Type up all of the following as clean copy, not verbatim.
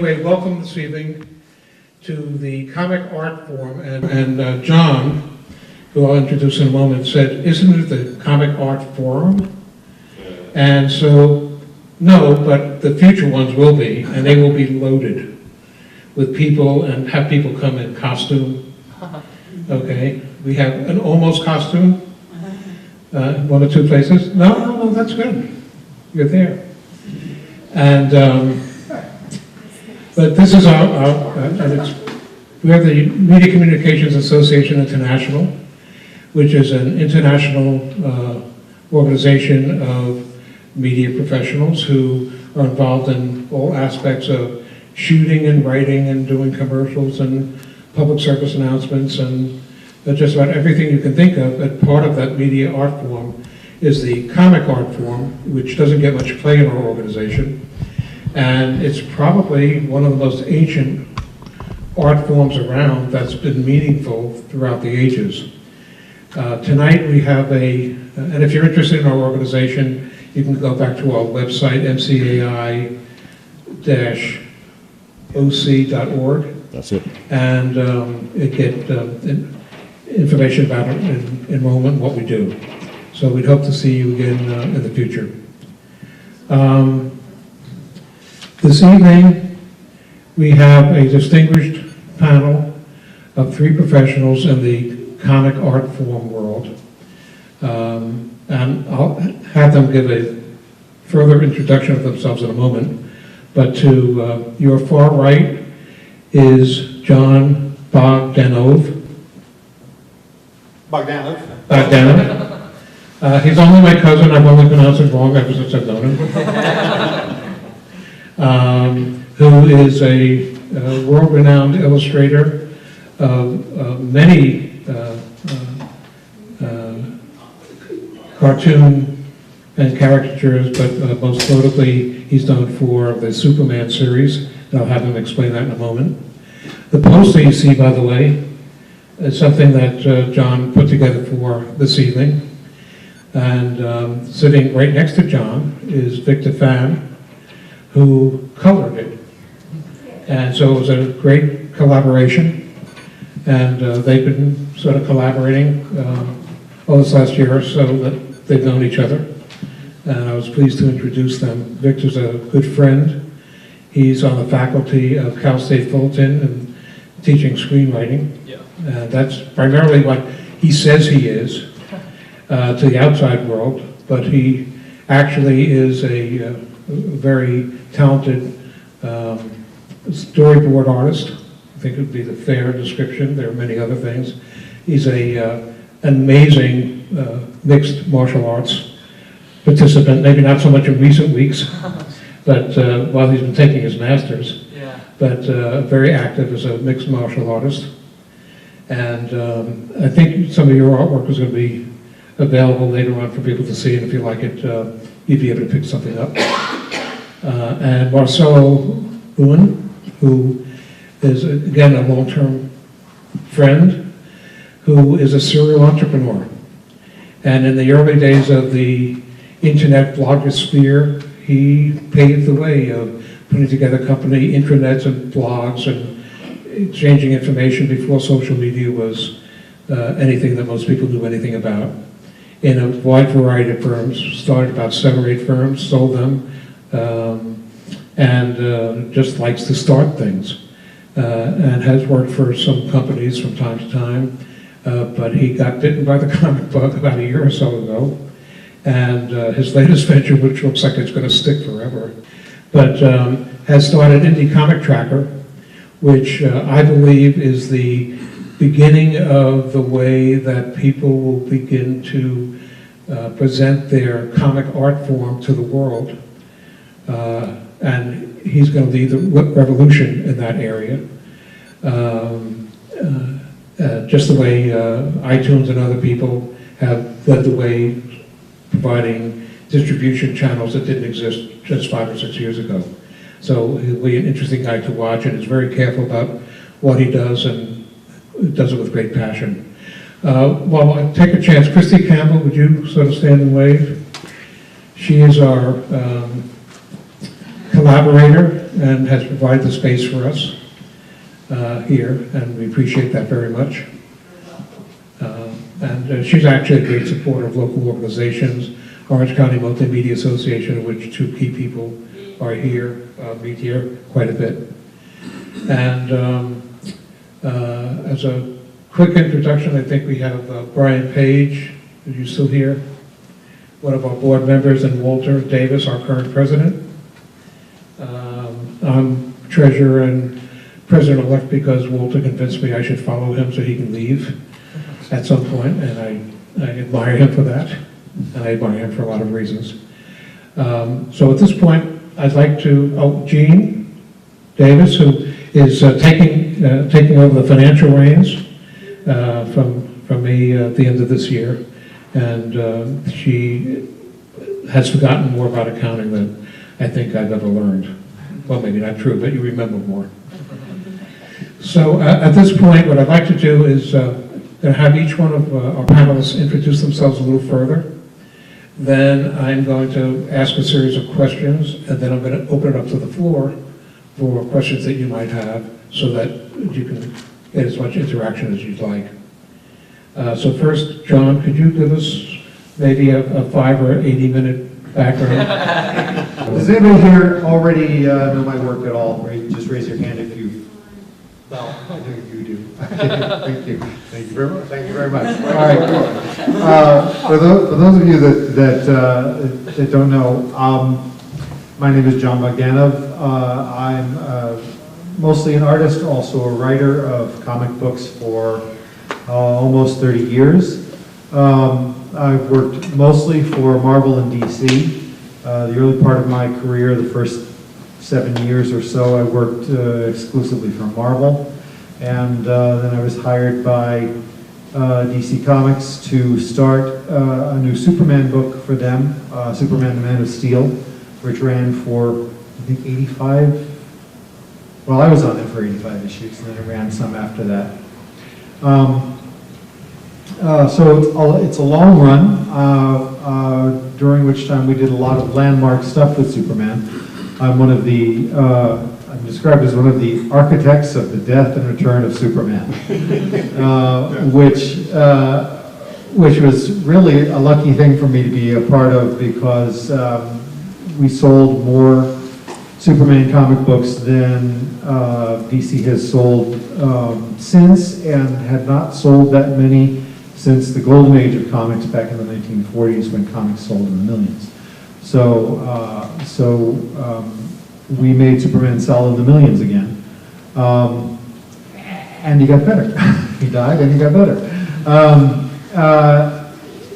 anyway, welcome this evening to the Comic Art Forum. And John, who I'll introduce in a moment, said, isn't it the Comic Art Forum? And so, no, but the future ones will be, and they will be loaded with people and have people come in costume. Okay, we have an almost costume, one or two places. No, that's good. You're there. And, but this is we're the Media Communications Association International, which is an international organization of media professionals who are involved in all aspects of shooting and writing and doing commercials and public service announcements and just about everything you can think of. But part of that media art form is the Comic Art Forum, which doesn't get much play in our organization. And it's probably one of the most ancient art forms around that's been meaningful throughout the ages. Tonight we have and if you're interested in our organization, you can go back to our website, MCAI-OC.org. That's it. And get information about enrollment and what we do. So we'd hope to see you again in the future. This evening, we have a distinguished panel of three professionals in the comic art form world. And I'll have them give a further introduction of themselves in a moment. But to your far right is John Bogdanov. He's only my cousin. I've only pronounced it wrong ever since I've known him. Who is a world-renowned illustrator of many cartoon and caricatures, but most notably he's known for the Superman series, and I'll have him explain that in a moment. The poster you see, by the way, is something that John put together for this evening. And sitting right next to John is Victor Fan, who colored it. And so it was a great collaboration. And they've been sort of collaborating all this last year or so that they've known each other. And I was pleased to introduce them. Victor's a good friend. He's on the faculty of Cal State Fullerton and teaching screenwriting. Yeah. That's primarily what he says he is to the outside world, but he actually is a very talented storyboard artist. I think it would be the fair description. There are many other things. He's an amazing mixed martial arts participant, maybe not so much in recent weeks, but while he's been taking his master's, yeah. But very active as a mixed martial artist. And I think some of your artwork is going to be available later on for people to see, and if you like it, you'd be able to pick something up. And Marcelo Boone, who is, again, a long-term friend, who is a serial entrepreneur. And in the early days of the internet blogosphere, he paved the way of putting together company intranets and blogs and exchanging information before social media was anything that most people knew anything about. In a wide variety of firms, started about 7 or 8 firms, sold them, and just likes to start things. And has worked for some companies from time to time, but he got bitten by the comic bug about a year or so ago. And his latest venture, which looks like it's going to stick forever, but has started Indie Comic Tracker, which I believe is the beginning of the way that people will begin to present their comic art form to the world. And he's going to lead the revolution in that area. Just the way iTunes and other people have led the way, providing distribution channels that didn't exist just 5 or 6 years ago. So he'll be an interesting guy to watch, and is very careful about what he does, and does it with great passion. Well, I'll take a chance. Christy Campbell, would you sort of stand and wave? She is our collaborator and has provided the space for us here, and we appreciate that very much. And she's actually a great supporter of local organizations, Orange County Multimedia Association, of which two key people are here, meet here quite a bit. And as a quick introduction, I think we have Brian Page, are you still here? One of our board members, and Walter Davis, our current president. I'm treasurer and president-elect because Walter convinced me I should follow him so he can leave at some point, and I admire him for that, and I admire him for a lot of reasons. So at this point, I'd like to, Jean Davis, who is taking over the financial reins from me at the end of this year, and she has forgotten more about accounting than I think I've ever learned. Well, maybe not true, but you remember more. So at this point, what I'd like to do is have each one of our panelists introduce themselves a little further. Then I'm going to ask a series of questions, and then I'm going to open it up to the floor for questions that you might have so that you can get as much interaction as you'd like. So first, John, could you give us maybe a 5 or 80-minute background? Does anybody here already know my work at all? Just raise your hand if you. Well, I know you do. Thank you. Thank you very much. Thank you very much. All right. For those of you that don't know, my name is John Bogdanov. I'm mostly an artist, also a writer of comic books for almost 30 years. I've worked mostly for Marvel and DC. The early part of my career, the first 7 years or so, I worked exclusively for Marvel. And then I was hired by DC Comics to start a new Superman book for them, Superman the Man of Steel, which ran for, I think, 85. Well, I was on it for 85 issues, and then it ran some after that. So it's a long run, during which time we did a lot of landmark stuff with Superman. I'm one of the, I'm described as one of the architects of the death and return of Superman, which was really a lucky thing for me to be a part of, because we sold more Superman comic books than DC has sold since, and had not sold that many since the golden age of comics back in the 1940s, when comics sold in the millions. So we made Superman sell in the millions again, and he got better. He died and he got better.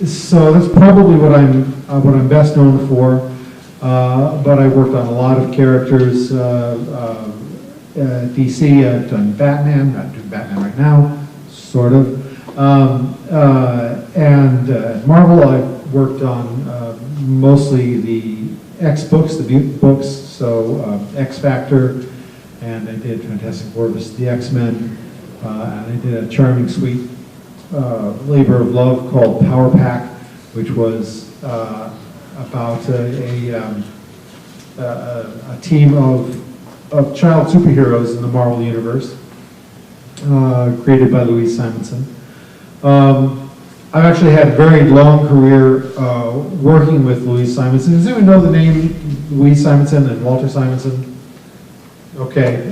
So that's probably what I'm best known for. But I worked on a lot of characters. DC, I've done Batman. I'm doing Batman right now, sort of. And Marvel, I've worked on mostly the X books, the mutant books, so X Factor, and I did Fantastic Four vs. the X-Men, and I did a charming, sweet labor of love called Power Pack, which was about a team of child superheroes in the Marvel Universe, created by Louise Simonson. I've actually had a very long career working with Louise Simonson. Does anyone know the name Louise Simonson and Walter Simonson? Okay.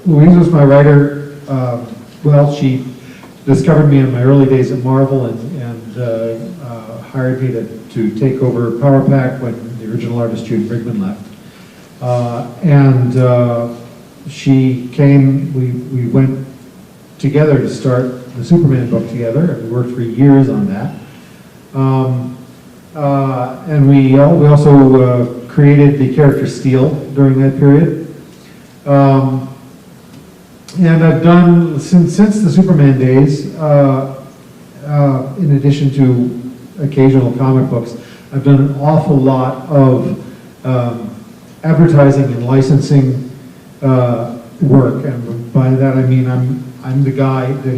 Louise was my writer. Well, she discovered me in my early days at Marvel and hired me to take over Power Pack when the original artist Jude Brigman left. She came, we went together to start the Superman book together, and we worked for years on that. And we also created the character Steel during that period. And I've done, since the Superman days, in addition to occasional comic books, I've done an awful lot of advertising and licensing work. And by that I mean I'm the guy that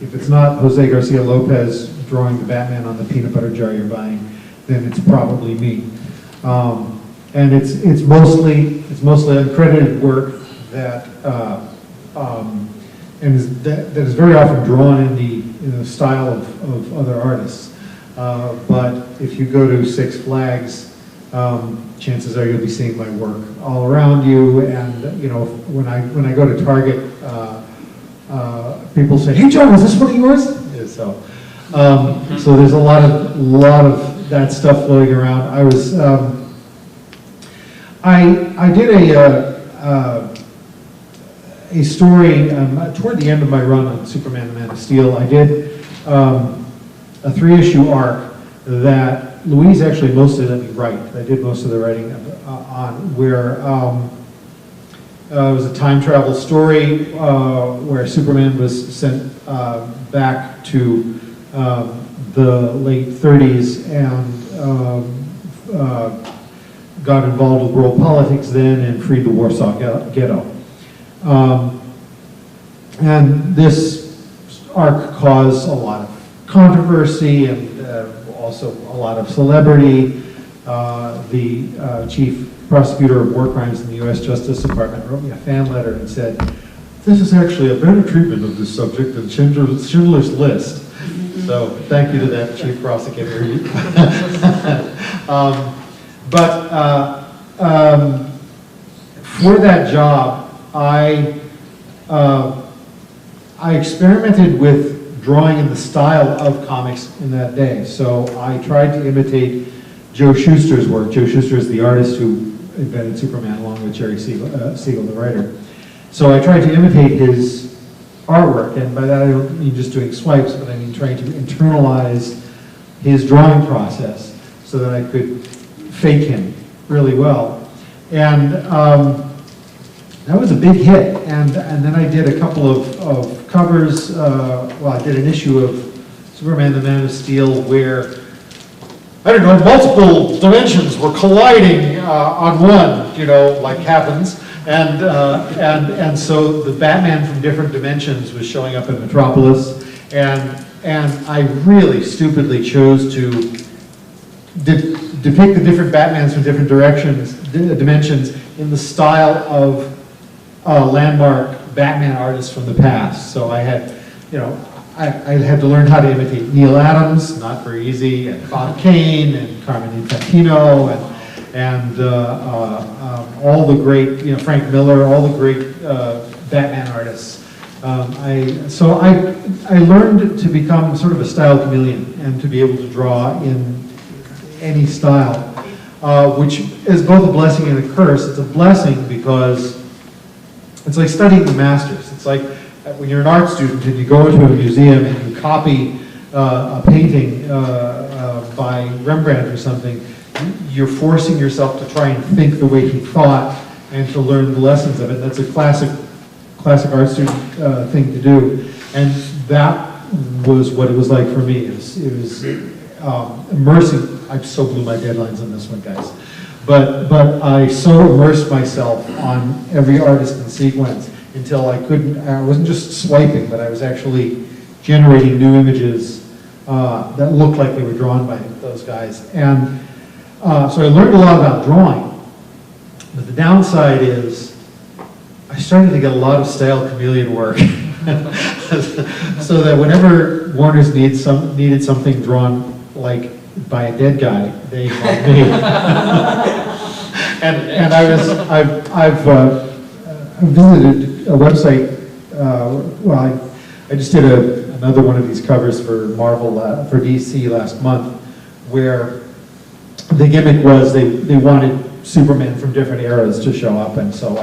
if it's not Jose Garcia Lopez drawing the Batman on the peanut butter jar you're buying, then it's probably me. and it's mostly uncredited work that that is very often drawn in the style of other artists. But if you go to Six Flags, chances are you'll be seeing my work all around you. And you know, when I go to Target, people say, "Hey, John, is this one of yours?" Yeah, so there's a lot of that stuff floating around. I did a story toward the end of my run on Superman and Man of Steel. I did a 3-issue arc that Louise actually mostly let me write. I did most of the writing on, where it was a time travel story where Superman was sent back to the late 30s and got involved with world politics then and freed the Warsaw Ghetto. And this arc caused a lot of controversy and also a lot of celebrity. The chief prosecutor of war crimes in the U.S. Justice Department wrote me a fan letter and said, "This is actually a better treatment of this subject than Schindler's List." So thank you to that chief prosecutor. For that job, I experimented with drawing in the style of comics in that day. So I tried to imitate Joe Shuster's work. Joe Shuster is the artist who invented Superman along with Jerry Siegel, the writer. So I tried to imitate his artwork, and by that I don't mean just doing swipes, but I mean trying to internalize his drawing process so that I could fake him really well. And that was a big hit, and then I did a couple of covers. Well, I did an issue of Superman the Man of Steel where, I don't know, multiple dimensions were colliding on one, you know, like happens, and so the Batman from different dimensions was showing up in Metropolis, and I really stupidly chose to depict the different Batmans from different dimensions in the style of landmark Batman artists from the past. So I had, you know, I had to learn how to imitate Neil Adams, not very easy, and Bob Kane, and Carmine Infantino, and all the great, you know, Frank Miller, all the great Batman artists. So I learned to become sort of a style chameleon and to be able to draw in any style, which is both a blessing and a curse. It's a blessing because it's like studying the masters. It's like when you're an art student and you go into a museum and you copy a painting by Rembrandt or something, you're forcing yourself to try and think the way he thought and to learn the lessons of it. That's a classic art student thing to do. And that was what it was like for me. It was immersing. I so blew my deadlines on this one, guys. But I so immersed myself on every artist in sequence until I wasn't just swiping, but I was actually generating new images that looked like they were drawn by those guys. And so I learned a lot about drawing. But the downside is I started to get a lot of style chameleon work. So that whenever Warner's needed something drawn like by a dead guy, they called me. and I've visited a website. Well, I just did another one of these covers for Marvel for DC last month, where the gimmick was they wanted Superman from different eras to show up, and so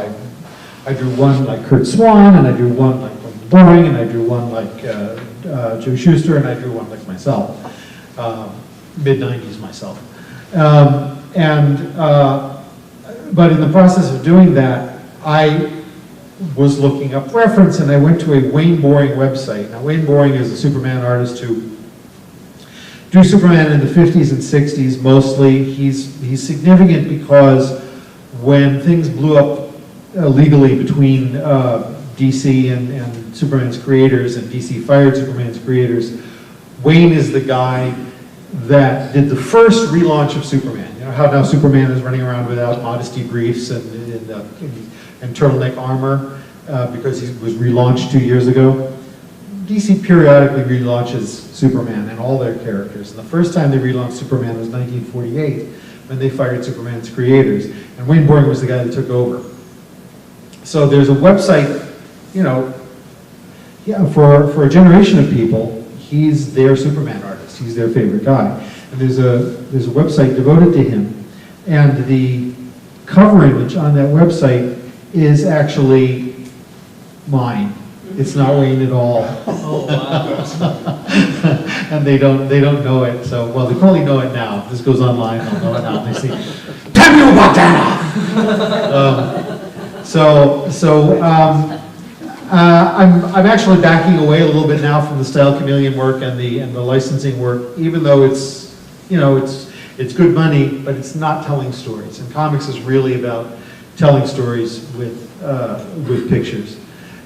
I drew one like Kurt Swan, and I drew one like Boring, and I drew one like Joe Shuster, and I drew one like myself. Mid-90s myself. But in the process of doing that, I was looking up reference, and I went to a Wayne Boring website. Now, Wayne Boring is a Superman artist who drew Superman in the 50s and 60s mostly. He's significant because when things blew up legally between DC and Superman's creators, and DC fired Superman's creators, Wayne is the guy that did the first relaunch of Superman. You know how now Superman is running around without modesty briefs and turtleneck armor because he was relaunched 2 years ago. DC periodically relaunches Superman and all their characters. And the first time they relaunched Superman was 1948 when they fired Superman's creators. And Wayne Boring was the guy that took over. So there's a website, you know, yeah, for a generation of people, he's their Superman artist. He's their favorite guy. And there's a website devoted to him. And the cover image on that website is actually mine. It's not Wayne at all. Oh, wow. And they don't know it. So, well, they probably know it now. If this goes online, they'll know it now. They see, "Damn you, Montana!" I'm actually backing away a little bit now from the Style Chameleon work and the licensing work, even though it's, you know, it's good money, but it's not telling stories. And comics is really about telling stories with pictures.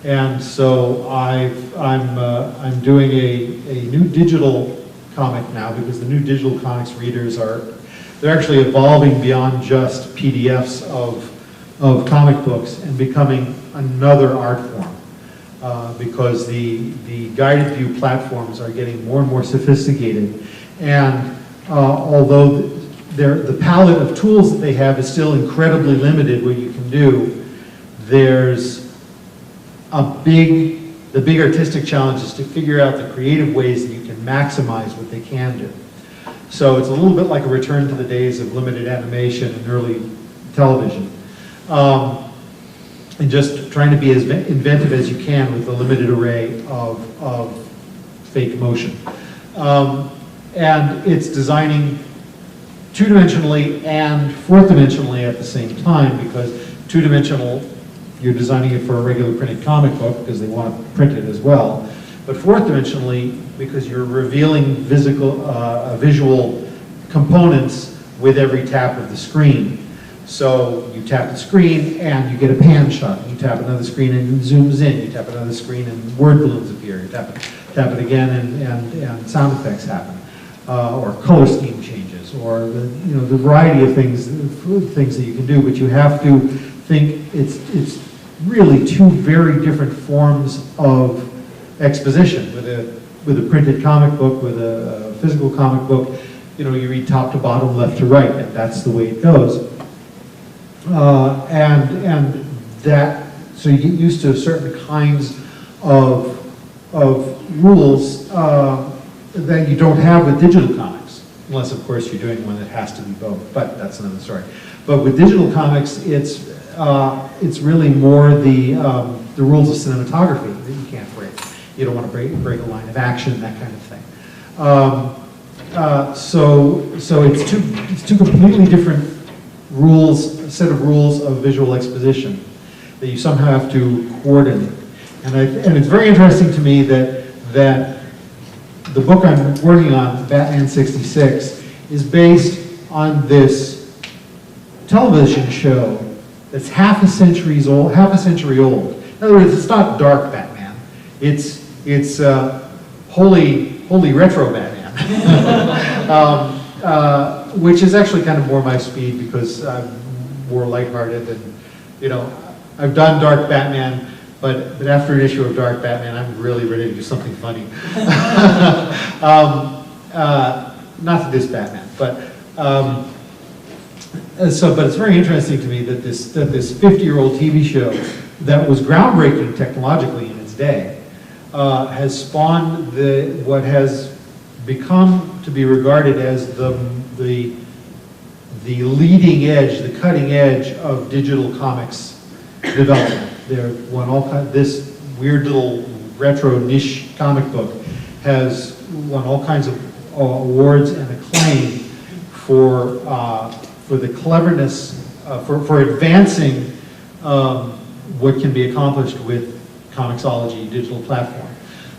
And so I'm doing a new digital comic now, because the new digital comics readers they're actually evolving beyond just PDFs of comic books and becoming another art form. Because the guided view platforms are getting more and more sophisticated. And although the palette of tools that they have is still incredibly limited, what you can do, there's the big artistic challenge is to figure out the creative ways that you can maximize what they can do. So it's a little bit like a return to the days of limited animation and early television. And just trying to be as inventive as you can with a limited array of fake motion. And it's designing two-dimensionally and fourth-dimensionally at the same time, because two-dimensional, you're designing it for a regular printed comic book because they want to print it as well. But fourth-dimensionally, because you're revealing visual components with every tap of the screen. So you tap the screen and you get a pan shot. You tap another screen and it zooms in. You tap another screen and word balloons appear. You tap it again and sound effects happen. Or color scheme changes, or the variety of things that you can do. But you have to think it's really two very different forms of exposition. With a printed comic book, with a physical comic book, you read top to bottom, left to right, and that's the way it goes. And that, so you get used to certain kinds of rules that you don't have with digital comics, unless of course you're doing one that has to be both, but that's another story. But with digital comics, it's really more the rules of cinematography that you can't break. You don't want to break a line of action, that kind of thing. So it's two completely different rules, a set of rules of visual exposition that you somehow have to coordinate. And it's very interesting to me that the book I'm working on, Batman 66, is based on this television show that's half a century old. In other words, it's not dark Batman. It's holy retro Batman. Which is actually kind of more my speed, because I'm more lighthearted, and I've done Dark Batman, but after an issue of Dark Batman, I'm really ready to do something funny. Not this Batman, but it's very interesting to me that this 50-year-old TV show that was groundbreaking technologically in its day has spawned what has become to be regarded as the leading edge, the cutting edge of digital comics development. This weird little retro niche comic book has won all kinds of awards and acclaim for the cleverness, for advancing what can be accomplished with Comixology digital platform.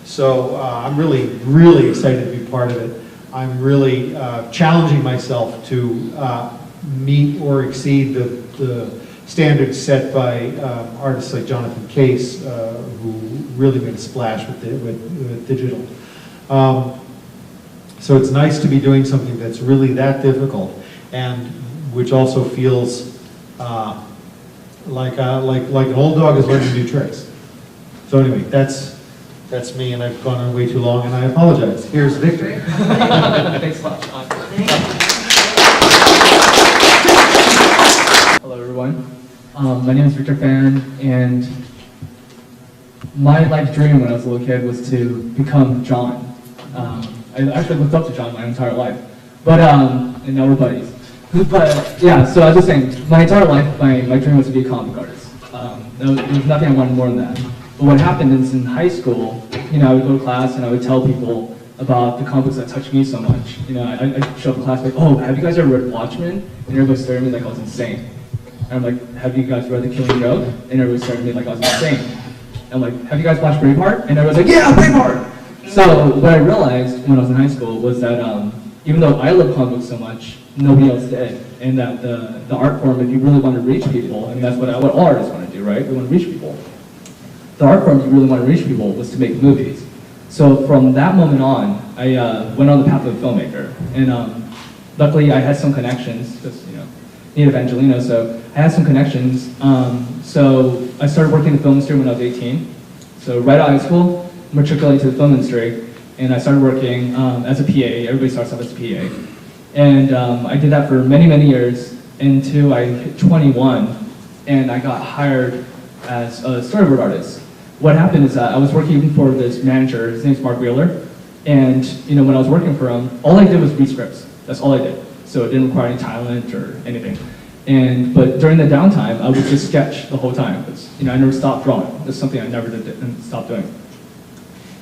So I'm really, really excited to be part of it. I'm really challenging myself to meet or exceed the standards set by artists like Jonathan Case, who really made a splash with digital. So it's nice to be doing something that's really that difficult. And which also feels like an old dog is learning new tricks. So anyway, that's me, and I've gone on way too long, and I apologize. Here's Victor. Thanks a lot, Sean. Hello, everyone. My name is Victor Fan, and my life dream when I was a little kid was to become John. I actually looked up to John my entire life, but and now we're buddies. But yeah, so I was just saying, my entire life, my dream was to be a comic artist. There was nothing I wanted more than that. But what happened is in high school, I would go to class and I would tell people about the comics that touched me so much. I'd show up in class like, oh, have you guys ever read Watchmen? And everybody stared at me like I was insane. And I'm like, have you guys read The Killing Joke? And everybody stared at me like I was insane. And I'm like, have you guys watched Braveheart? And everybody's like, yeah, Braveheart! So what I realized when I was in high school was that even though I love comic books so much, nobody else did. And that the art form, if you really want to reach people, and that's what all artists want to do, right? We want to reach people. The art form you really want to reach people was to make movies. So from that moment on, I went on the path of a filmmaker. And luckily I had some connections, because native Angelino, so I had some connections. So I started working in the film industry when I was 18. So right out of high school, matriculated to the film industry, and I started working as a PA. Everybody starts off as a PA. And I did that for many, many years until I hit 21, and I got hired as a storyboard artist. What happened is that I was working for this manager, his name's Mark Wheeler, and when I was working for him, all I did was read scripts. That's all I did. So it didn't require any talent or anything. But during the downtime, I would just sketch the whole time, because I never stopped drawing. That's something I never did and stopped doing.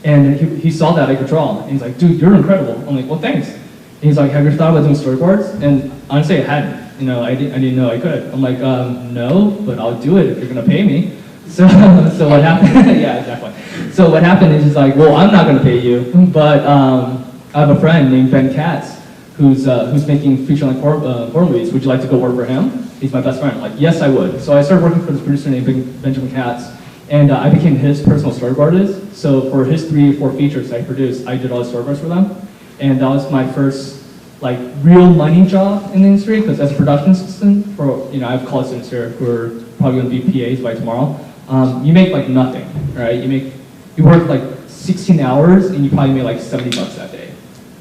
And he saw that I could draw, and he's like, dude, you're incredible. I'm like, well, thanks. And he's like, have you ever thought about doing storyboards? And honestly, I hadn't. I didn't know I could. I'm like, no, but I'll do it if you're gonna pay me. So what happened? Yeah, exactly. So what happened is he's like, well, I'm not gonna pay you, but I have a friend named Ben Katz who's making feature-length horror movies. Would you like to go work for him? He's my best friend. I'm like, yes, I would. So I started working for this producer named Benjamin Katz, and I became his personal storyboard artist. So for his 3 or 4 features I produced, I did all the storyboards for them. And that was my first real money job in the industry, because as a production assistant for, I have college students here who are probably going to be PAs by tomorrow. You make nothing, right? You work 16 hours and you probably make $70 that day,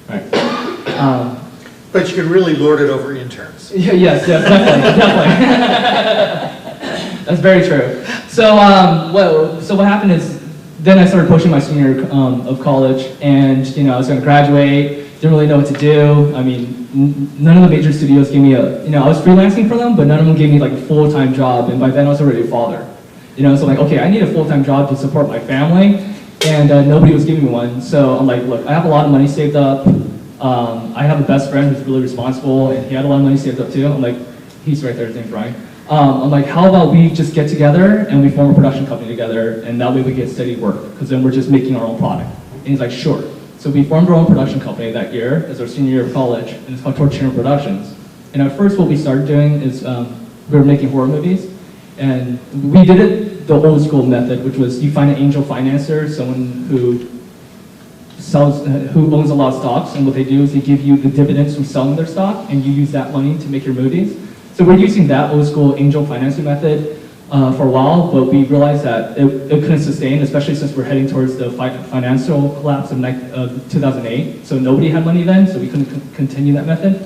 right? But you can really lord it over interns. Yeah, yes, definitely. That's very true. So what happened is, then I started pushing my senior year of college, and I was going to graduate. Didn't really know what to do. I mean, none of the major studios gave me I was freelancing for them, but none of them gave me a full-time job, and by then I was already a father. So I'm like, okay, I need a full-time job to support my family, and nobody was giving me one. So I'm like, look, I have a lot of money saved up. I have a best friend who's really responsible, and he had a lot of money saved up too. I'm like, he's right there, his name's Brian. I'm like, how about we just get together and we form a production company together, and that way we get steady work, because then we're just making our own product. And he's like, sure. So we formed our own production company that year, as our senior year of college, and it's called Torchino Productions. And at first what we started doing is we were making horror movies, and we did it the old school method, which was you find an angel financer, someone who owns a lot of stocks, and what they do is they give you the dividends from selling their stock, and you use that money to make your movies. So we're using that old school angel financing method for a while, but we realized that it couldn't sustain, especially since we're heading towards the financial collapse of 2008. So nobody had money then, so we couldn't continue that method.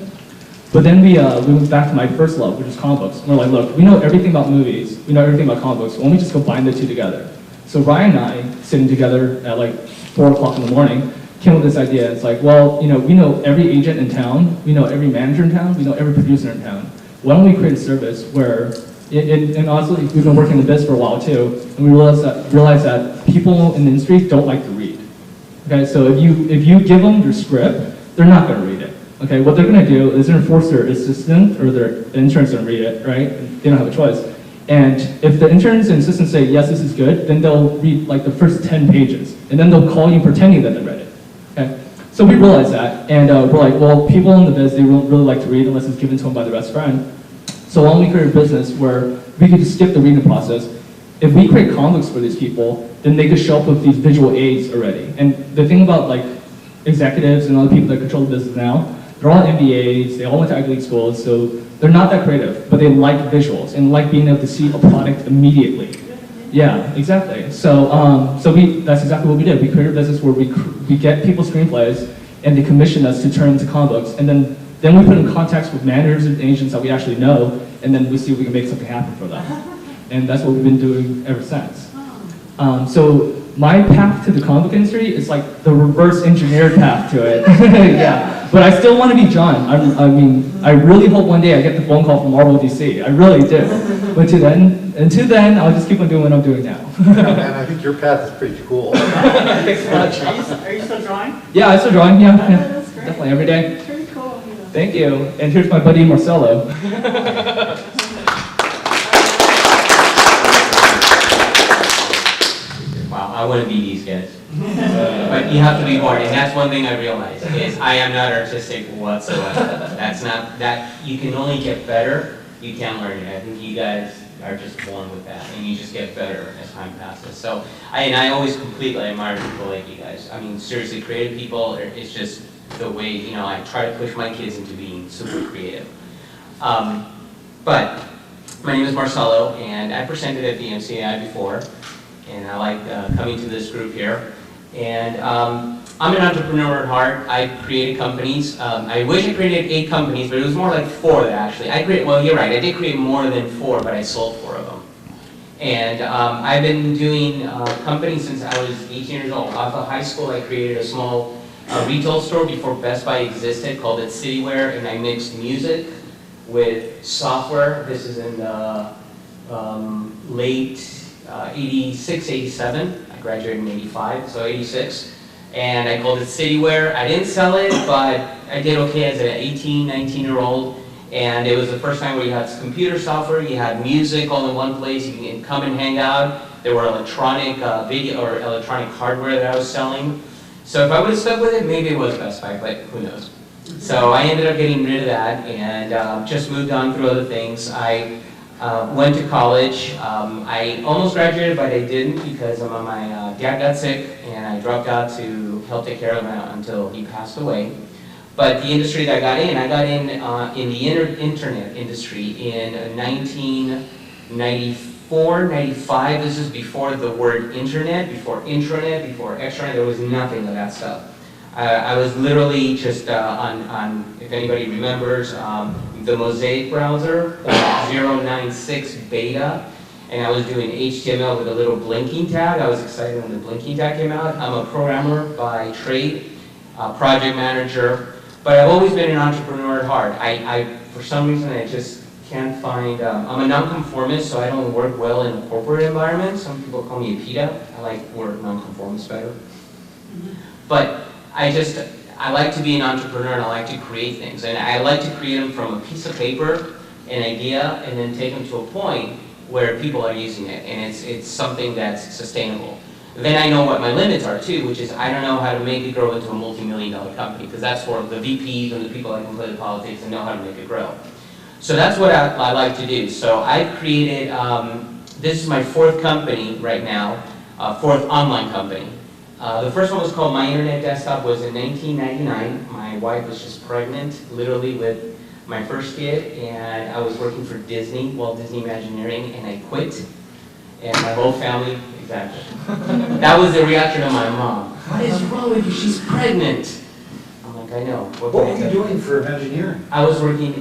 But then we went back to my first love, which is comic books. And we're like, look, we know everything about movies, we know everything about comic books, why don't we just combine the two together? So Ryan and I, sitting together at 4 o'clock in the morning, came up with this idea. It's like, well, we know every agent in town, we know every manager in town, we know every producer in town. Why don't we create a service where, and honestly, we've been working in the biz for a while too, and we realized that people in the industry don't like to read. Okay, so if you give them your script, they're not going to read it. Okay, what they're going to do is they're going to force their assistant or their intern's going to read it, right? They don't have a choice. And if the interns and assistants say, yes, this is good, then they'll read the first 10 pages, and then they'll call you pretending that they read it. Okay, so we realized that, and we're like, well, people in the biz, they don't really like to read unless it's given to them by their best friend. So why don't we create a business where we could just skip the reading process? If we create comics for these people, then they could show up with these visual aids already. And the thing about executives and other people that control the business now, they're all MBAs, they all went to Ivy League schools, so they're not that creative, but they like visuals and like being able to see a product immediately. Yeah, exactly. So, that's exactly what we did. We created a business where we get people's screenplays and they commission us to turn into comic books, and then we put in contacts with managers and agents that we actually know, and then we see if we can make something happen for them. And that's what we've been doing ever since. So my path to the comic book industry is like the reverse engineered path to it. Yeah, but I still want to be John. I mean, I really hope one day I get the phone call from Marvel DC. I really do. But until then, I'll just keep on doing what I'm doing now. Man, I think your path is pretty cool. Thanks so much. Are you still drawing? Yeah, I'm still drawing. Yeah, Oh, that's great. definitely every day. It's pretty cool. Thank you. And here's my buddy Marcelo. Wow, I want to be these guys. But you have to be born, and that's one thing I realized, is I am not artistic whatsoever. That's not, that, you can only get better, you can't learn it. I think you guys are just born with that, and you just get better as time passes. So, I always completely admire people like you guys. I mean, seriously, creative people, it's just the way, you know, I try to push my kids into being super creative. But, my name is Marcelo, and I presented at the MCAI before, and I like coming to this group here. And I'm an entrepreneur at heart. I created companies. I wish I created 8 companies, but it was more like 4 actually. Well, you're right, I did create more than 4, but I sold 4 of them. And I've been doing companies since I was 18 years old. Off of high school, I created a small retail store before Best Buy existed, called it Cityware, and I mixed music with software. This is in the late 86, 87. I graduated in 85, so 86. And I called it Cityware. I didn't sell it, but I did okay as an 18, 19-year-old. And it was the first time where you had computer software, you had music all in one place, you can come and hang out. There were electronic video or electronic hardware that I was selling. So if I would have stuck with it, maybe it was Best Buy, but who knows. So I ended up getting rid of that and just moved on through other things. I went to college. I almost graduated, but I didn't because my dad got sick and I dropped out to help take care of him until he passed away. But the industry that I got in the internet industry in 1994, 95. This is before the word internet, before intranet, before extranet. There was nothing of that stuff. I was literally just on, if anybody remembers, the Mosaic browser, 096 beta, and I was doing HTML with a little blinking tag. I was excited when the blinking tag came out. I'm a programmer by trade, project manager, but I've always been an entrepreneur at heart. For some reason, I just can't find, I'm a nonconformist, so I don't work well in a corporate environment. Some people call me a PETA. I like word nonconformist better. But I like to be an entrepreneur and I like to create things. And I like to create them from a piece of paper, an idea, and then take them to a point where people are using it. And it's something that's sustainable. Then I know what my limits are too, which is I don't know how to make it grow into a multi-million-dollar company, because that's for the VPs and the people that can play the politics and know how to make it grow. So that's what I like to do. So I created, this is my 4th company right now, 4th online company. The first one was called My Internet Desktop, was in 1999. My wife was just pregnant, literally with my first kid, and I was working for Disney, Walt Disney Imagineering, and I quit. And my whole family, exactly. That was the reaction of my mom. What is wrong with you? She's pregnant. I'm like, I know. What were you doing for Imagineering? I was working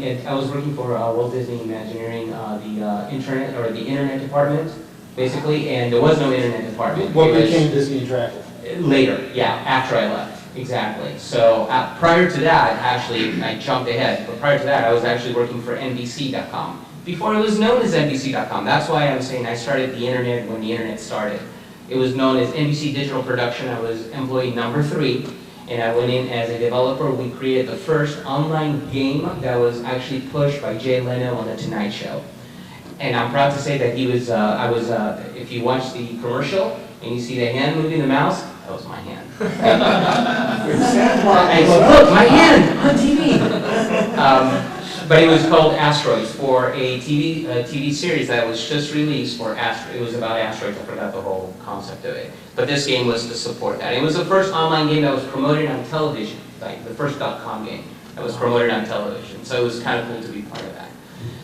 for Walt Disney Imagineering, the internet department, basically, and there was no internet department. What became Disney Interactive? Later, yeah, after I left, exactly. So prior to that, actually, I jumped ahead, but prior to that, I was actually working for NBC.com. Before it was known as NBC.com. That's why I'm saying I started the internet when the internet started. It was known as NBC Digital Production. I was employee number 3, and I went in as a developer. We created the first online game that was actually pushed by Jay Leno on The Tonight Show. And I'm proud to say that he was, if you watch the commercial and you see the hand moving the mouse, that was my hand. I go, look, my hand on TV. But it was called Asteroids, for a TV series that was just released for asteroids. It was about asteroids. I forgot the whole concept of it. But this game was to support that. It was the first online game that was promoted on television, like the first .com game. that was promoted on television. So it was kind of cool to be part of that.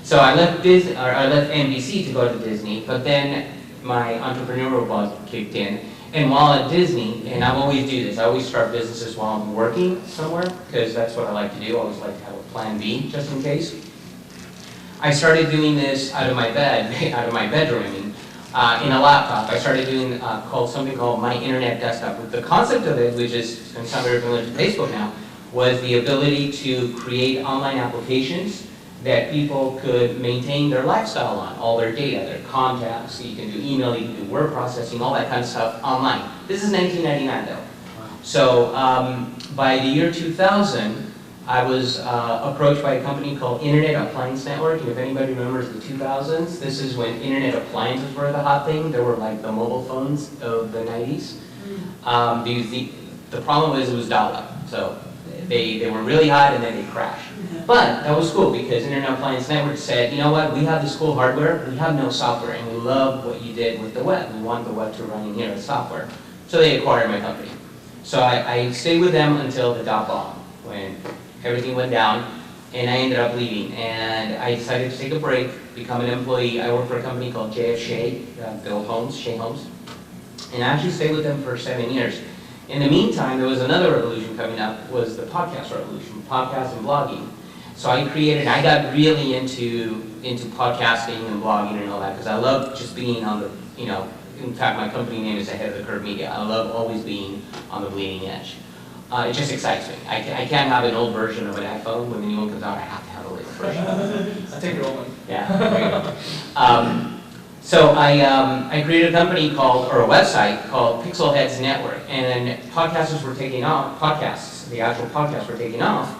So I left I left NBC to go to Disney, but then my entrepreneurial bug kicked in. And while at Disney, and I always do this, I always start businesses while I'm working somewhere, because that's what I like to do. I always like to have a plan B, just in case. I started doing this out of my bed, out of my bedroom, I mean, in a laptop. I started doing something called My Internet Desktop. The concept of it, which is going to sound very familiar to Facebook now, was the ability to create online applications that people could maintain their lifestyle on, all their data, their contacts. You can do email, you can do word processing, all that kind of stuff online. This is 1999 though. So by the year 2000, I was approached by a company called Internet Appliance Network. And if anybody remembers the 2000s, this is when internet appliances were the hot thing. They were like the mobile phones of the 90s. The problem was it was dial-up. So they were really hot and then they crashed. But that was cool because Internet Appliance Network said, you know what, we have this cool hardware, we have no software, and we love what you did with the web. We want the web to run in here as software. So they acquired my company. So I stayed with them until the dot-bomb, when everything went down, and I ended up leaving. And I decided to take a break, become an employee. I worked for a company called J.F. Shea, built homes, Shea Homes. And I actually stayed with them for 7 years. In the meantime, there was another revolution coming up, was the podcast revolution, podcast and blogging. So I got really into podcasting and blogging and all that, because I love just being on the, in fact, my company name is Ahead of the Curve Media. I love always being on the bleeding edge. It just excites me. I can't have an old version of an iPhone. When the new one comes out, I have to have a later version. I'll take your old one. Yeah, there you go. So I created a company a website called Pixel Heads Network, and podcasters were taking off, the actual podcasts were taking off.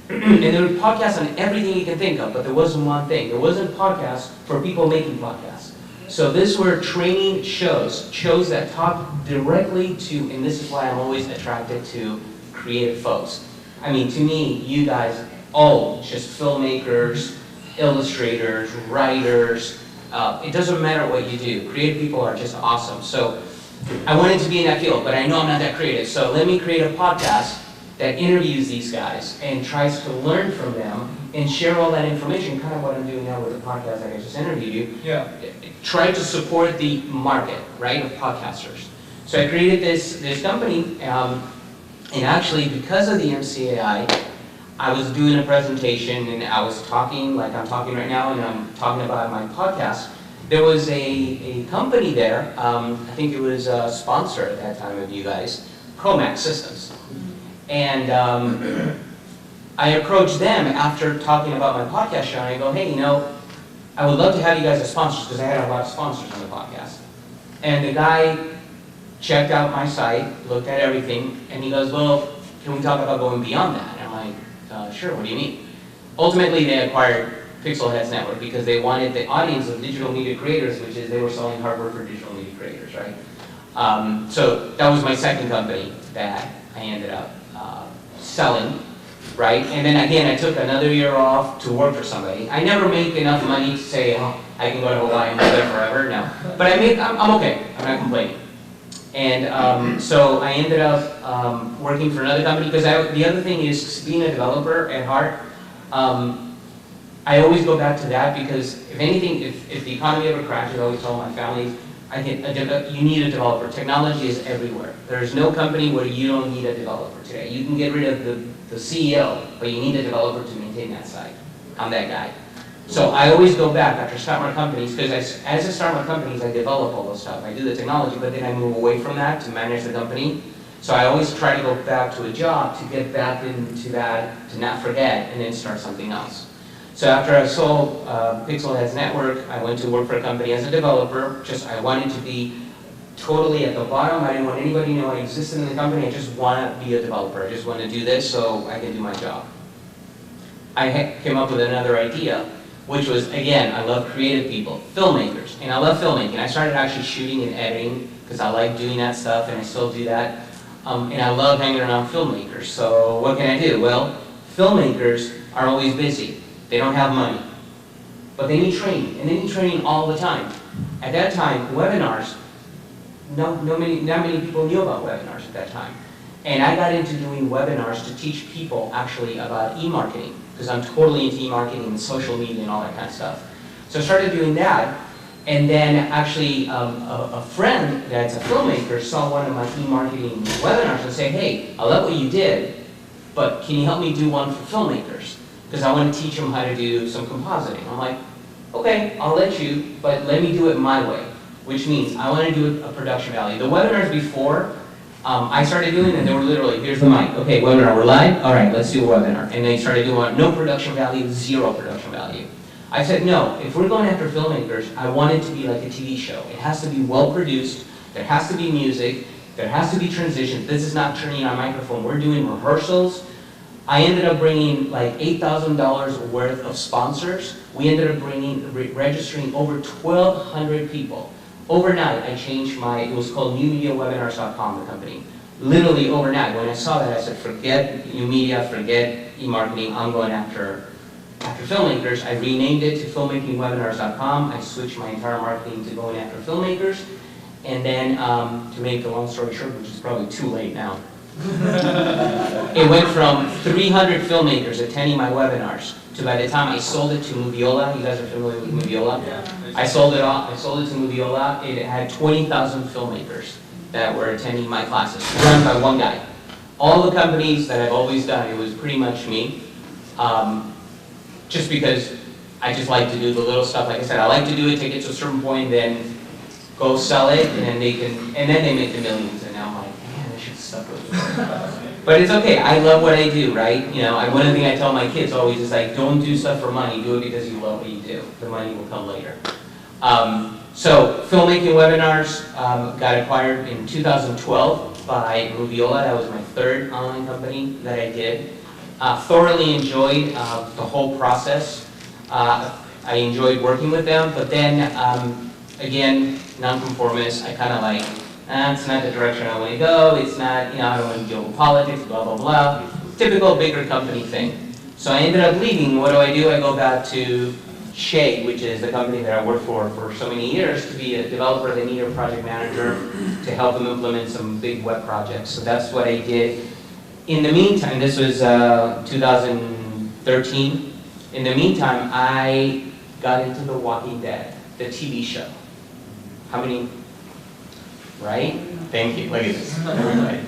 And there were podcasts on everything you can think of, but there wasn't one thing. There wasn't podcasts for people making podcasts. So these were training shows that talk directly to, and this is why I'm always attracted to creative folks. I mean, to me, you guys, just filmmakers, illustrators, writers, it doesn't matter what you do. Creative people are just awesome. So I wanted to be in that field, but I know I'm not that creative. So let me create a podcast that interviews these guys and tries to learn from them and share all that information, kind of what I'm doing now with the podcast that I just interviewed you. Yeah. Try to support the market, right, of podcasters. So I created this company, and actually because of the MCAI, I was doing a presentation and I was talking like I'm talking right now, and I'm talking about my podcast. There was a company there, I think it was a sponsor at that time of you guys, Promax Systems. And I approached them after talking about my podcast show, and I go, hey, I would love to have you guys as sponsors, because I had a lot of sponsors on the podcast. And the guy checked out my site, looked at everything, and he goes, well, can we talk about going beyond that? And I'm like, sure, what do you mean? Ultimately, they acquired Pixel Heads Network because they wanted the audience of digital media creators, which is they were selling hardware for digital media creators, right? So that was my second company that I ended up selling, right? And then again, I took another year off to work for somebody. I never make enough money to say, oh, I can go to Hawaii and live there forever, no. But I'm okay, I'm not complaining. And so I ended up working for another company, because the other thing is, being a developer at heart, I always go back to that, because if anything, if the economy ever crashes, I always tell my family, you need a developer. Technology is everywhere. There's no company where you don't need a developer today. You can get rid of the CEO, but you need a developer to maintain that site. I'm that guy. So I always go back after starting my companies, because as I start my companies, I develop all this stuff. I do the technology, but then I move away from that to manage the company. So I always try to go back to a job to get back into that, to not forget, and then start something else. So after I sold Pixel Heads Network, I went to work for a company as a developer. I wanted to be totally at the bottom. I didn't want anybody to know I existed in the company. I just want to be a developer. I just want to do this so I can do my job. I came up with another idea, which was, again, I love creative people, filmmakers, and I love filmmaking. I started actually shooting and editing because I like doing that stuff, and I still do that. And I love hanging around filmmakers. So what can I do? Well, filmmakers are always busy. They don't have money, but they need training, and they need training all the time. At that time, webinars, not many people knew about webinars at that time. And I got into doing webinars to teach people actually about e-marketing, because I'm totally into e-marketing and social media and all that kind of stuff. So I started doing that, and then actually a friend that's a filmmaker saw one of my e-marketing webinars and said, hey, I love what you did, but can you help me do one for filmmakers? Because I want to teach them how to do some compositing. I'm like, okay, I'll let you, but let me do it my way, which means I want to do a production value. The webinars before, I started doing, and they were literally, here's the mic. Okay, webinar, we're live? All right, let's do a webinar. And they started doing no production value, zero production value. I said, no, if we're going after filmmakers, I want it to be like a TV show. It has to be well produced, there has to be music, there has to be transitions. This is not turning on a microphone, we're doing rehearsals. I ended up bringing like $8,000 worth of sponsors. We ended up registering over 1,200 people. Overnight, I changed it was called newmediawebinars.com, the company. Literally overnight, when I saw that, I said, forget new media, forget e-marketing, I'm going after filmmakers. I renamed it to filmmakingwebinars.com. I switched my entire marketing to going after filmmakers. And then, to make the long story short, which is probably too late now, it went from 300 filmmakers attending my webinars to by the time I sold it to Moviola. You guys are familiar with Moviola? Yeah. I sold it to Moviola. It had 20,000 filmmakers that were attending my classes, run by one guy. All the companies that I've always done, it was pretty much me. Just because I just like to do the little stuff. Like I said, I like to do it, take it to a certain point, then go sell it, and then they make the millions. And now I'm like, man, I should stuck with it. But it's okay. I love what I do, right? You know, one of the things I tell my kids always is like, don't do stuff for money. Do it because you love what you do. The money will come later. So filmmaking webinars got acquired in 2012 by Moviola. That was my third online company that I did. Thoroughly enjoyed the whole process. I enjoyed working with them, but then again, nonconformist. I kind of like, it's not the direction I want to go. It's not, I don't want to deal with politics, blah, blah, blah. Typical bigger company thing. So I ended up leaving. What do? I go back to Shade, which is the company that I worked for so many years, to be a developer. They need a project manager to help them implement some big web projects. So that's what I did. In the meantime, this was 2013. In the meantime, I got into The Walking Dead, the TV show. How many? Right? Thank you. Look at this. Everybody.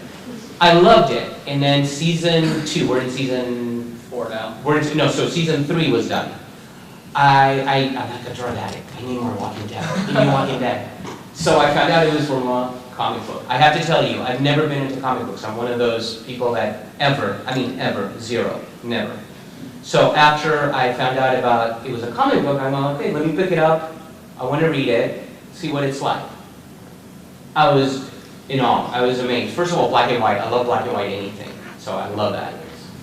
I loved it. And then season 2, we're in season 4 now. So season 3 was done. I'm like a drug addict. I need more Walking Dead. Give me Walking Dead. So I found out it was from a comic book. I have to tell you, I've never been into comic books. I'm one of those people that ever, zero, never. So after I found out about it was a comic book, I'm like, okay, let me pick it up. I want to read it, see what it's like. I was in awe. I was amazed. First of all, black and white. I love black and white anything. So I love that.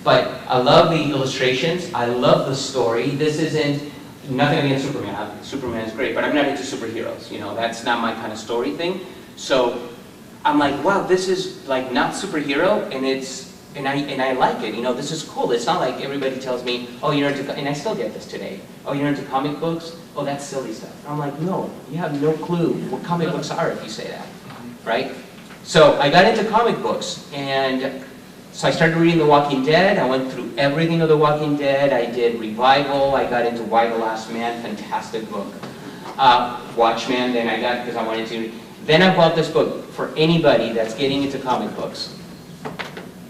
But I love the illustrations. I love the story. This isn't nothing against Superman. Superman is great, but I'm not into superheroes. That's not my kind of story thing. So I'm like, wow, this is like not superhero, and I like it. This is cool. It's not like everybody tells me, oh, you're into, and I still get this today. Oh, you're into comic books? Oh, that's silly stuff. And I'm like, no, you have no clue what comic books are if you say that, right? So I got into comic books, and so I started reading The Walking Dead. I went through everything of The Walking Dead. I did Revival. I got into Why the Last Man, fantastic book. Watchmen, then I got, because I wanted to. Then I bought this book for anybody that's getting into comic books.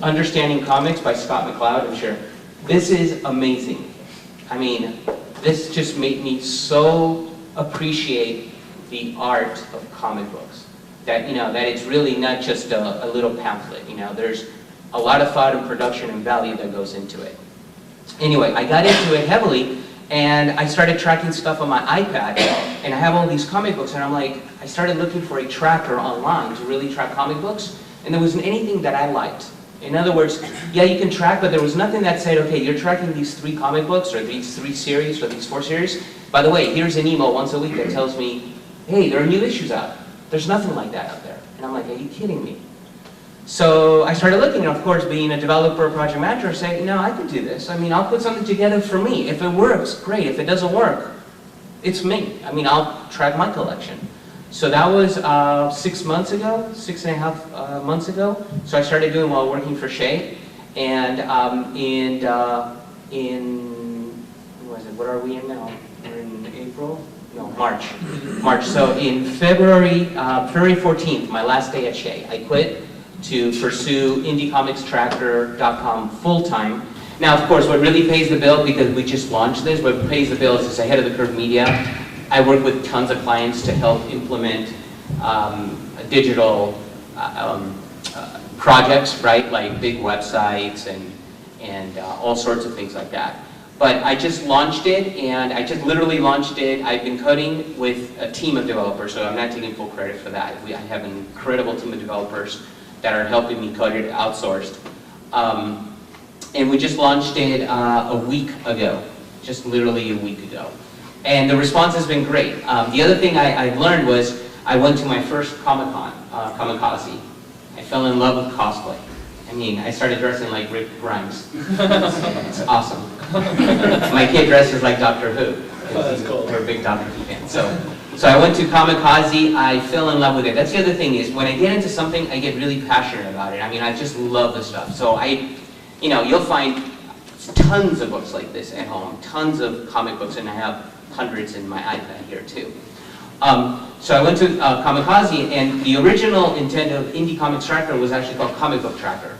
Understanding Comics by Scott McCloud, I'm sure. This is amazing. I mean, this just made me so appreciate the art of comic books. That, that it's really not just a little pamphlet. There's a lot of thought and production and value that goes into it. Anyway, I got into it heavily, and I started tracking stuff on my iPad, and I have all these comic books, and I'm like, I started looking for a tracker online to really track comic books, and there wasn't anything that I liked. In other words, yeah, you can track, but there was nothing that said, okay, you're tracking these 3 comic books, or these 3 series, or these 4 series. By the way, here's an email once a week that tells me, hey, there are new issues out. There's nothing like that out there. And I'm like, are you kidding me? So I started looking, and of course, being a developer, project manager, saying, no, I can do this. I mean, I'll put something together for me. If it works, great. If it doesn't work, it's me. I mean, I'll track my collection. So that was 6 months ago, 6.5 months ago. So I started doing while working for Shay. And what are we in now? We're in April? No, March. March. So in February 14th, my last day at Shay, I quit to pursue IndieComicsTracker.com full-time. Now, of course, what really pays the bill, because we just launched this, what pays the bill is this ahead of the curve media. I work with tons of clients to help implement digital projects, right? Like big websites and all sorts of things like that. But I just launched it, and I just literally launched it. I've been coding with a team of developers, so I'm not taking full credit for that. I have an incredible team of developers that are helping me code it outsourced. And we just launched it a week ago, just literally a week ago. And the response has been great. The other thing I learned was I went to my first Comic-Con, Comikaze. I fell in love with cosplay. I mean, I started dressing like Rick Grimes. It's awesome. My kid dresses like Doctor Who. That's cool. We're a big Doctor Who fan. So I went to Comikaze. I fell in love with it. That's the other thing is when I get into something, I get really passionate about it. I mean, I just love the stuff. So you'll find tons of books like this at home, tons of comic books, and I have hundreds in my iPad here too. So I went to Comikaze, and the original intent of Indie Comics Tracker was actually called Comic Book Tracker,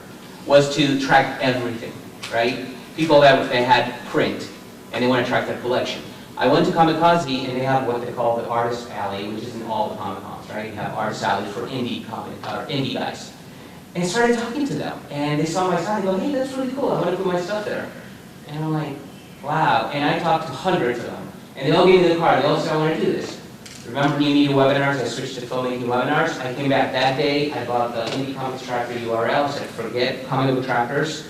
was to track everything, right? People that they had print, and they want to track their collection. I went to Comikaze, and they have what they call the Artist Alley, which is in all the Comic-Cons, right? You have Artist Alley for indie guys. And I started talking to them, and they saw my site, and they go, hey, that's really cool, I want to put my stuff there. And I'm like, wow. And I talked to hundreds of them, and they all gave me the card, they all said, I want to do this. Remember new media webinars? I switched to filmmaking webinars. I came back that day, I bought the Indie Comics Tracker URL, said forget comic book trackers.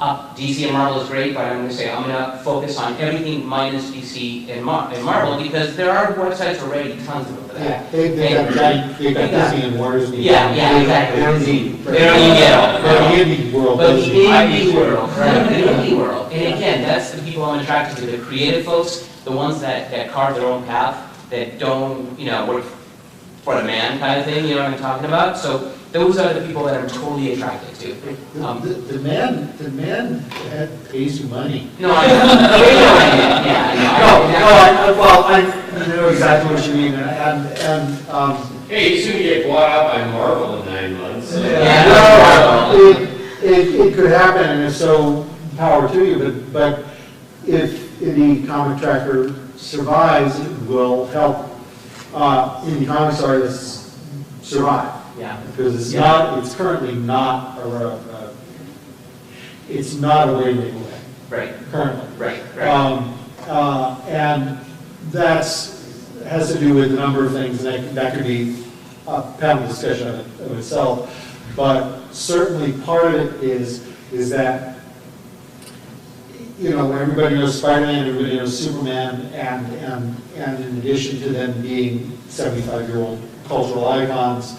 DC and Marvel is great, but I'm going to say I'm going to focus on everything minus DC and Marvel, because there are websites already, tons of them for that. They've got Disney and Warner's. Yeah, exactly. They don't need the indie world. But the indie world, right? The indie world. And again, that's the people I'm attracted to, the creative folks, the ones that carve their own path, that don't, work for the man kind of thing, you know what I'm talking about? So those are the people that I'm totally attracted to. The man pays you money. No, I know. I know exactly what you mean, Hey, he's gonna get bought out by Marvel in 9 months. It could happen, and if so, power to you, but if Indie Comic Tracker survives, it will help indie comics artists survive. Yeah. Because it's currently not it's not a way to make a living. Right. Currently. Right. And has to do with a number of things, and that could be a panel discussion of itself. But certainly part of it is that, everybody knows Spider-Man, everybody knows Superman, and in addition to them being 75-year-old cultural icons,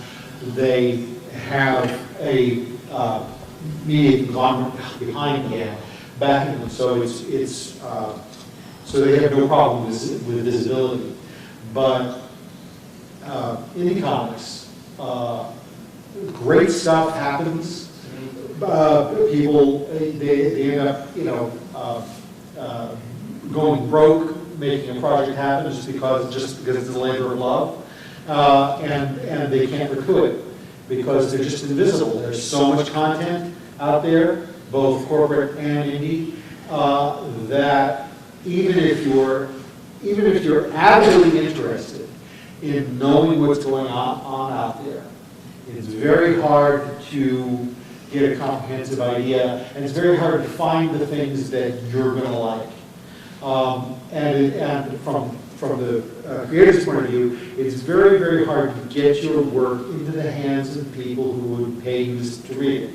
they have a media conglomerate behind them, backing them. So so they have no problem with visibility. But indie comics, great stuff happens. People they end up going broke making a project happen just because it's a labor of love, and they can't recoup it because they're just invisible. There's so much content out there, both corporate and indie, that even if you're avidly interested in knowing what's going on out there, it's very hard to get a comprehensive idea, and it's very hard to find the things that you're going to like. And from the creator's point of view, it's very, very hard to get your work into the hands of people who would pay you to read it.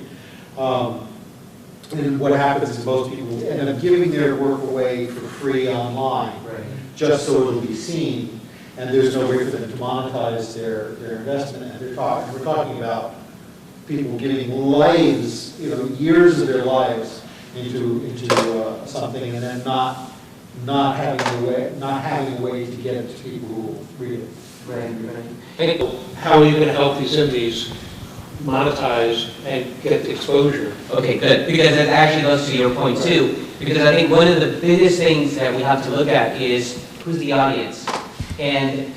And what happens is most people end up giving their work away for free online, just so it'll be seen, and there's no way for them to monetize their investment. And we're talking about people giving lives, years of their lives into something, and then not having a way to get it to people who will read it. Right. How are you going to help these indies monetize and get the exposure? Okay, good, because that actually goes to your point too, because I think one of the biggest things that we have to look at is who's the audience. And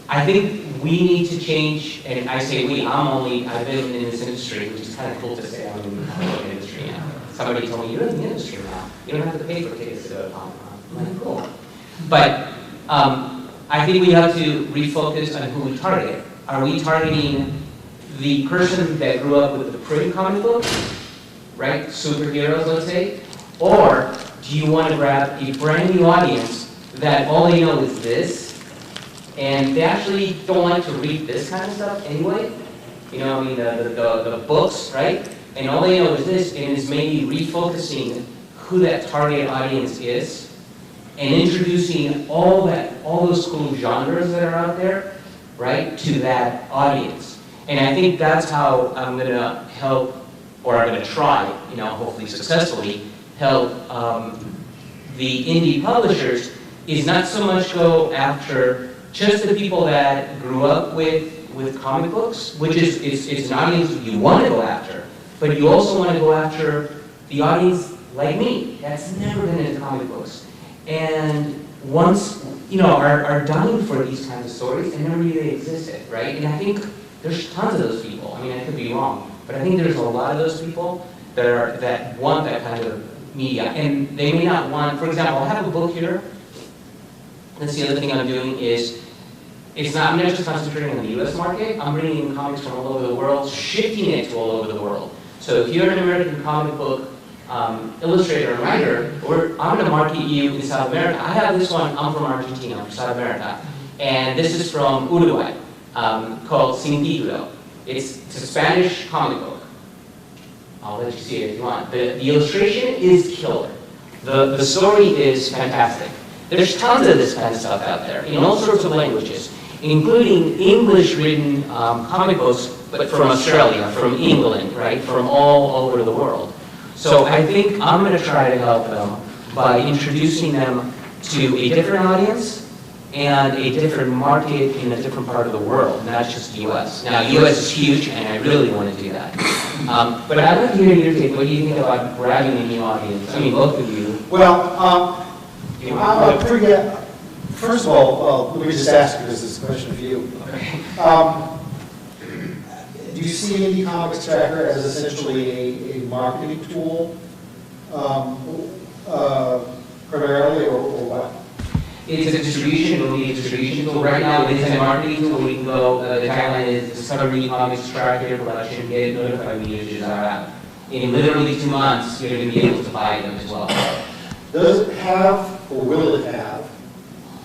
I think we need to change, and I say we, I've been in this industry, which is kind of cool to say I'm in the comic book industry now. Somebody told me, you're in the industry now, you don't have to pay for tickets to go to Comic-Con. I'm like, cool. But I think we have to refocus on who we target. Are we targeting the person that grew up with the print comic book, right? Superheroes, let's say? Or do you want to grab a brand new audience that all they know is this, and they actually don't like to read this kind of stuff anyway? You know, I mean, the books, right? And all they know is this, and it's maybe refocusing who that target audience is, and introducing all those cool genres that are out there, right, to that audience. And I think that's how I'm going to help, or I'm going to try, you know, hopefully successfully, help the indie publishers, is not so much go after just the people that grew up with comic books, which is an audience you want to go after, but you also want to go after the audience like me, that's never been into comic books. And once, you know, are dying for these kinds of stories and never really existed, right? And I think there's tons of those people. I mean, I could be wrong, but I think there's a lot of those people that want that kind of media. And they may not want, for example, I have a book here. That's the other thing I'm doing is, I'm not just concentrating on the US market, I'm bringing in comics from all over the world, shifting it to all over the world. So if you're an American comic book illustrator and writer, I'm going to market you in South America. I have this one, I'm from Argentina, I'm from South America. And this is from Uruguay, called Sin Título. It's a Spanish comic book. I'll let you see it if you want. The illustration is killer. The story is fantastic. There's tons of this kind of stuff out there, in all sorts of languages, including English-written comic books, but from Australia, from England, right, from all over the world. So I think I'm going to try to help them by introducing them to a different audience and a different market in a different part of the world, not just the US. Now, US is huge, and I really want to do that. But I'd like to hear your take. What do you think about grabbing a new audience? I mean, both of you. Well, first of all, let me just ask you, because this is a question for you. Do you see Indie Comics Tracker as essentially a marketing tool, primarily, or what? It's a distribution, it'll be a distribution tool. Right now, it's a marketing tool. We can go, the tagline is discover Indie Comics, track your collection, get notified when images are out. In literally 2 months, you're going to be able to buy them as well. Does it have, or will it have,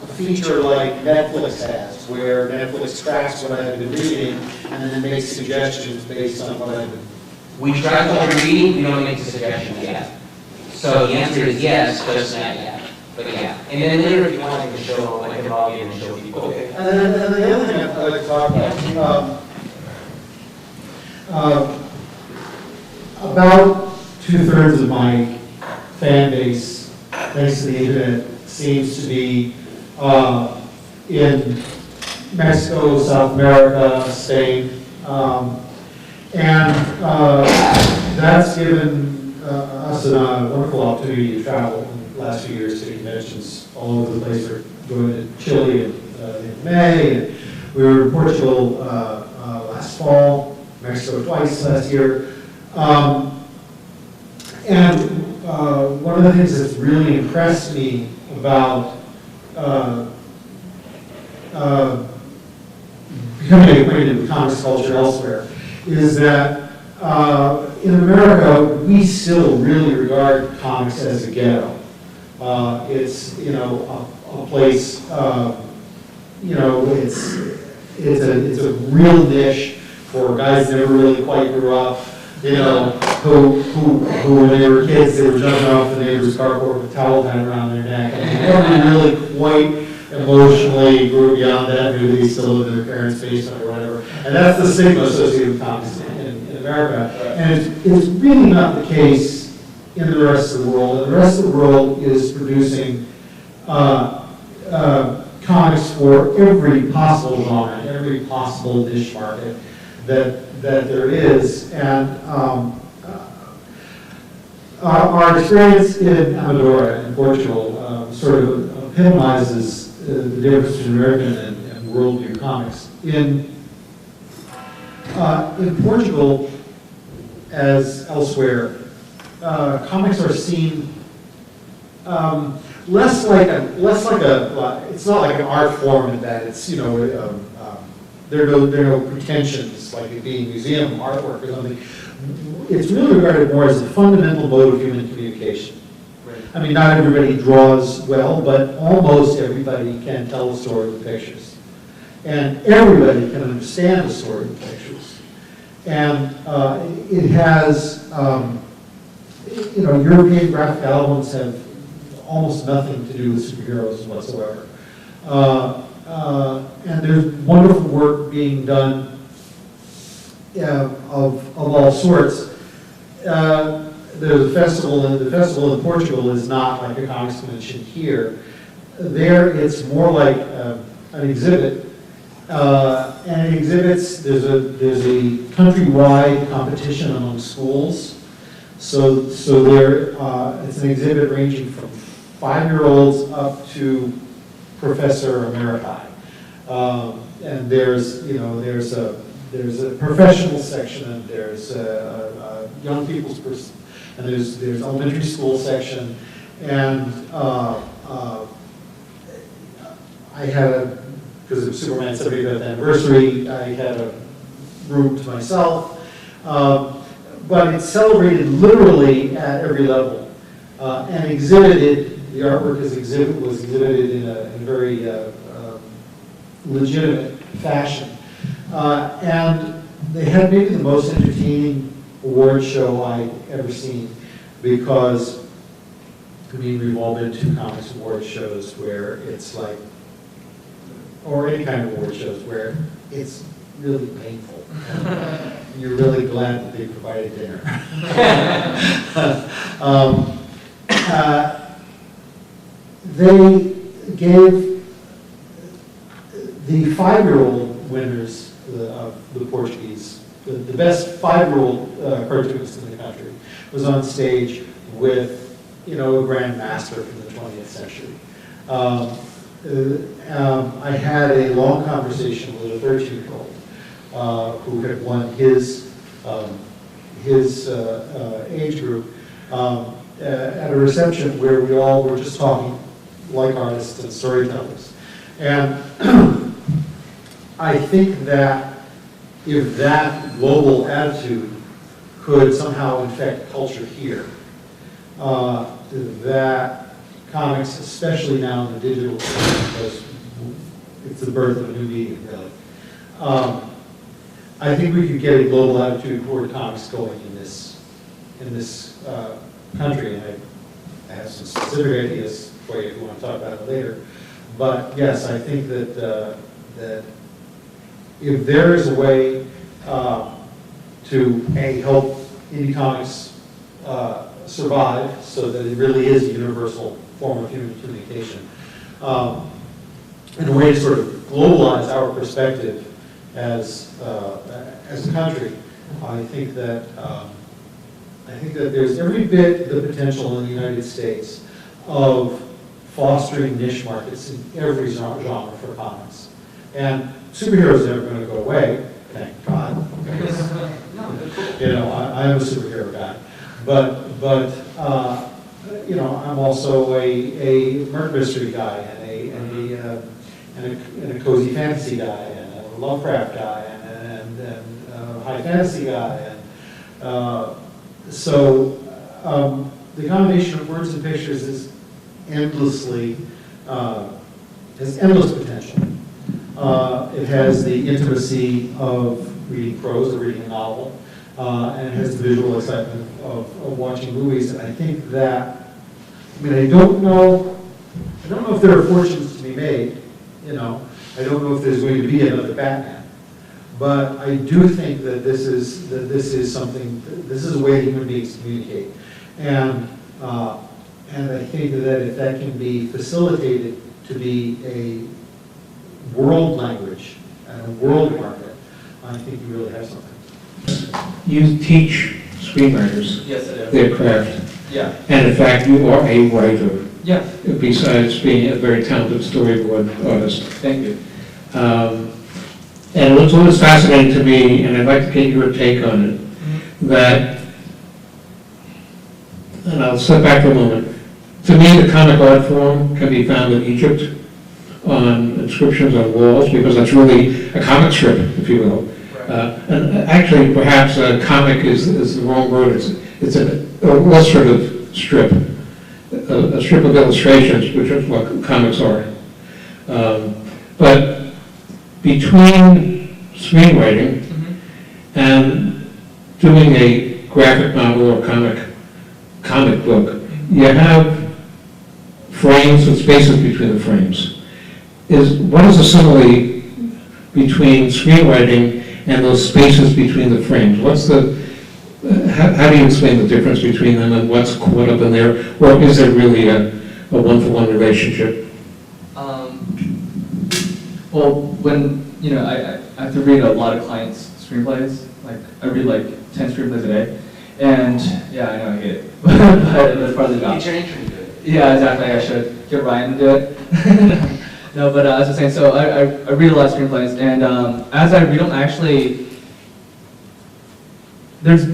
a feature like Netflix has, where Netflix tracks what I've been reading and then makes suggestions based on what I've been... We track what you're reading, we don't make the suggestions yet. So the answer is yes, but it's not yet. But yeah. And then later, if you want, I can show, I can log in and show people. Okay. And then the other thing I'd like to talk about 2/3 of my fan base, thanks to the internet, seems to be in Mexico, South America, Spain, and that's given us a wonderful opportunity to travel in the last few years to conventions all over the place. We're going to Chile in May, and we were in Portugal last fall, Mexico twice last year. And one of the things that's really impressed me about becoming acquainted with comics culture elsewhere is that in America, we still really regard comics as a ghetto. It's, you know, a place, you know, it's a real niche for guys that never really quite grew up, you know, who when they were kids, they were jumping off the neighbor's carport with a towel tied around their neck. And they never really quite emotionally grew beyond that. Maybe they still live in their parents' basement or whatever. And that's the stigma associated with comics in America. And it's really not the case in the rest of the world. And the rest of the world is producing comics for every possible genre, every possible niche market that there is. And our experience in Amadora in Portugal sort of epitomizes the difference between American and worldview comics. In Portugal, as elsewhere, comics are seen less like a, it's not like an art form in that it's, there are no pretensions like it being museum artwork or something. It's really regarded more as a fundamental mode of human communication. Right. I mean, not everybody draws well, but almost everybody can tell a story with pictures. And everybody can understand a story with pictures. And it has, European graphic albums have almost nothing to do with superheroes whatsoever. And there's wonderful work being done of all sorts. There's a festival, and the festival in Portugal is not like a comics convention here. There, it's more like an exhibit. And it exhibits, there's a countrywide competition among schools. So there, it's an exhibit ranging from 5-year-olds up to Professor Emeriti. And there's a professional section, and there's a young people's person, and there's elementary school section, and I had because of Superman's 75th anniversary, I had a room to myself. But it's celebrated literally at every level, and exhibited. The artwork was exhibited in a very legitimate fashion. And they had maybe the most entertaining award show I've ever seen, because, I mean, we've all been to comics award shows where it's like, or any kind of award shows where it's really painful. You're really glad that they provided dinner. They gave the 5-year-old winners of the Portuguese, the best 5-year-old cartoonist in the country, was on stage with, a grandmaster from the 20th century. I had a long conversation with a 13-year-old who had won his age group at a reception where we all were just talking like artists and storytellers. And I think that if that global attitude could somehow infect culture here, that comics, especially now in the digital age, because it's the birth of a new medium, really. I think we could get a global attitude toward comics going in this country, and I have some specific ideas for you if you want to talk about it later. But yes, I think that that if there is a way to help indie comics survive, so that it really is a universal form of human communication, and a way to sort of globalize our perspective as a country, I think that there's every bit the potential in the United States of fostering niche markets in every genre for comics. And superheroes are never going to go away, thank God. I'm a superhero guy, but I'm also a murder mystery guy, and a cozy fantasy guy, and a Lovecraft guy, and a high fantasy guy, and so the combination of words and pictures is endlessly has endless potential. It has the intimacy of reading prose or reading a novel, and it has the visual excitement of watching movies. And I think that, I don't know if there are fortunes to be made. I don't know if there's going to be another Batman, but I do think that this is something. This is a way human beings communicate, and I think that if that can be facilitated to be world language and a world market, I think you really have something. You teach screenwriters Yes, I do. their craft, Yeah. and in fact, you are a writer, Yeah. besides being a very talented storyboard artist. Thank you. And what's always fascinating to me, and I'd like to get your take on it, that, and I'll step back for a moment, to me, the comic art form can be found in Egypt on inscriptions on walls, because that's really a comic strip, if you will. And actually, perhaps comic is the wrong word. It's an illustrative strip, a strip of illustrations, which is what comics are. But between screenwriting and doing a graphic novel or comic book, you have frames and spaces between the frames. What is the simile between screenwriting and those spaces between the frames? How do you explain the difference between them and what's caught up in there? Or is there really a one-for-one relationship? Well, when, I have to read a lot of clients' screenplays. Like, I read like 10 screenplays a day. And, yeah, I know, I hate it. But that's part of the job. Get your intern to do it. Yeah, exactly, I should get Ryan to do it. No, but as I was saying, so I read a lot of screenplays, and as I read them, there's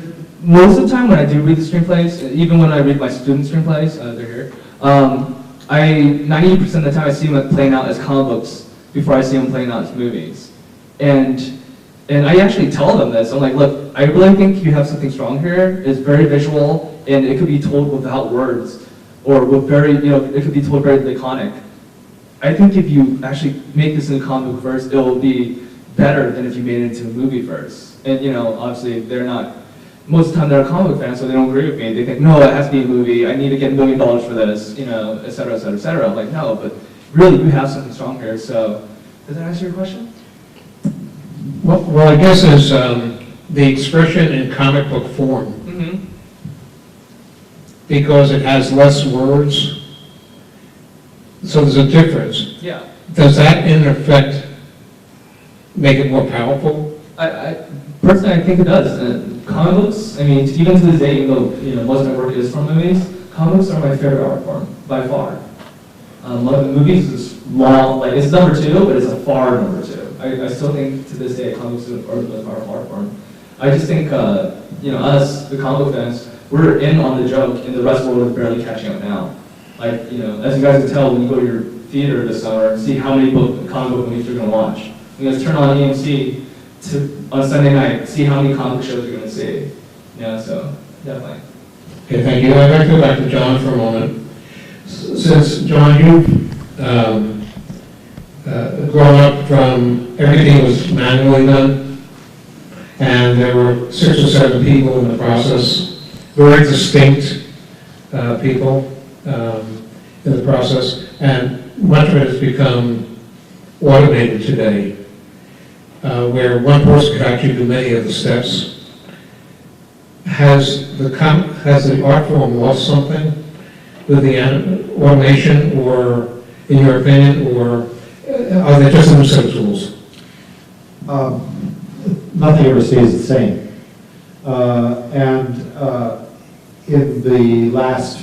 most of the time when I do read the screenplays, even when I read my student screenplays, they're here, 90% of the time I see them playing out as comic books before I see them playing out as movies. And I actually tell them this. I'm like, look, I really think you have something strong here. It's very visual, and it could be told without words, or with very, it could be told very laconic. I think if you actually make this in a comic book first, it will be better than if you made it into a movie first. And obviously they're not, most of the time they're a comic book fan, so they don't agree with me. They think, no, it has to be a movie. I need to get $1 million for this, et cetera, et cetera, et cetera. I'm like, no, but really you have something strong here. So does that answer your question? Well, I guess is the expression in comic book form, because it has less words, so there's a difference. Yeah. Does that in effect make it more powerful? Personally, I think it does. Comic books, even to this day, even though most of my work is from movies, comic books are my favorite art form, by far. Movies is long, it's number 2, but it's a far number 2. I still think to this day comic books are the powerful art form. I just think, us, the comic book fans, we're in on the joke, and the rest of the world is barely catching up now. As you guys can tell, when you go to your theater this summer and see how many comic book movies you're going to watch. You guys turn on AMC on Sunday night, see how many comic shows you're going to see. So definitely. Okay, thank you. I'd like to go back to John for a moment. Since, John, you've grown up from everything was manually done, and there were 6 or 7 people in the process, very distinct people in the process, and much of it has become automated today, where one person could actually do many of the steps. Has the art form lost something with the automation, or, in your opinion, or are they just a new set of tools? Nothing ever stays the same. In the last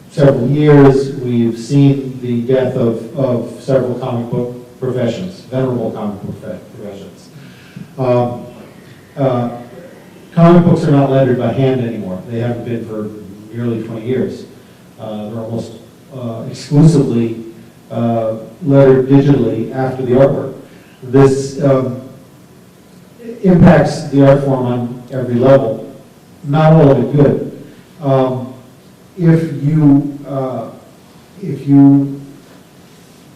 several years, we've seen the death of several comic book professions, venerable comic book professions. Comic books are not lettered by hand anymore. They haven't been for nearly 20 years. They're almost exclusively lettered digitally after the artwork. This impacts the art form on every level. Not all of it good. If you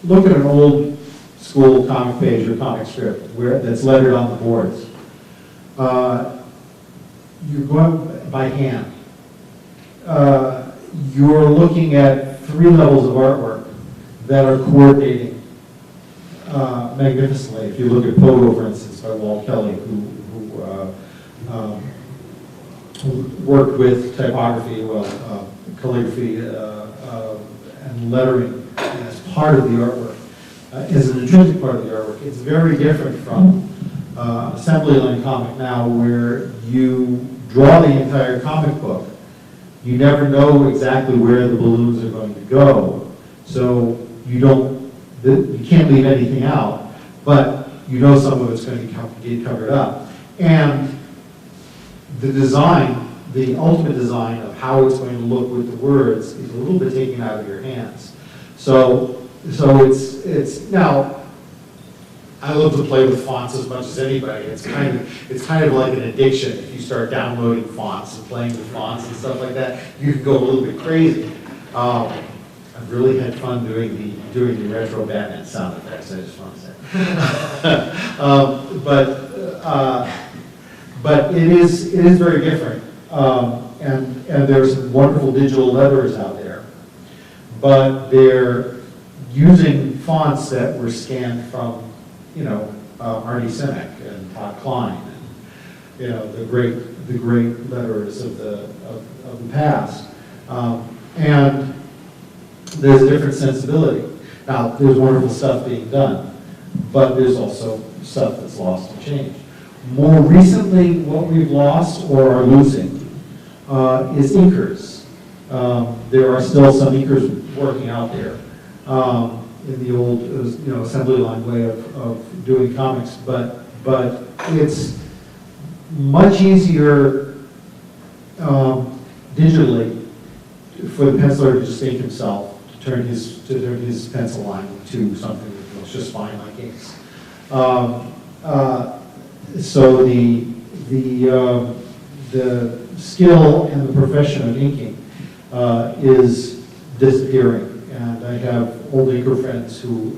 look at an old school comic page or comic strip that's lettered on the boards, you're going by hand. You're looking at 3 levels of artwork that are coordinating magnificently. If you look at Pogo, for instance, by Walt Kelly, who worked with typography, calligraphy, and lettering as part of the artwork. as an intrinsic part of the artwork. It's very different from assembly line comic now, where you draw the entire comic book. You never know exactly where the balloons are going to go, so you can't leave anything out, but you know some of it's going to get covered up. And the design, the ultimate design of how it's going to look with the words is a little bit taken out of your hands. So it's now, I love to play with fonts as much as anybody. It's kind of like an addiction. If you start downloading fonts and playing with fonts and stuff like that, you can go a little bit crazy. I've really had fun doing the retro Batman sound effects, I just want to say. But it is very different, and there's some wonderful digital letters out there, but they're using fonts that were scanned from, Artie Simek and Todd Klein, and the great letterers of the past, and there's a different sensibility. Now, there's wonderful stuff being done, but there's also stuff that's lost and changed. More recently, what we've lost or are losing is inkers. There are still some inkers working out there in the old, assembly line way of doing comics, but it's much easier digitally for the penciler to just ink himself, to turn his pencil line to something that looks just fine like inks. So the skill and the profession of inking is disappearing. And I have old inker friends who,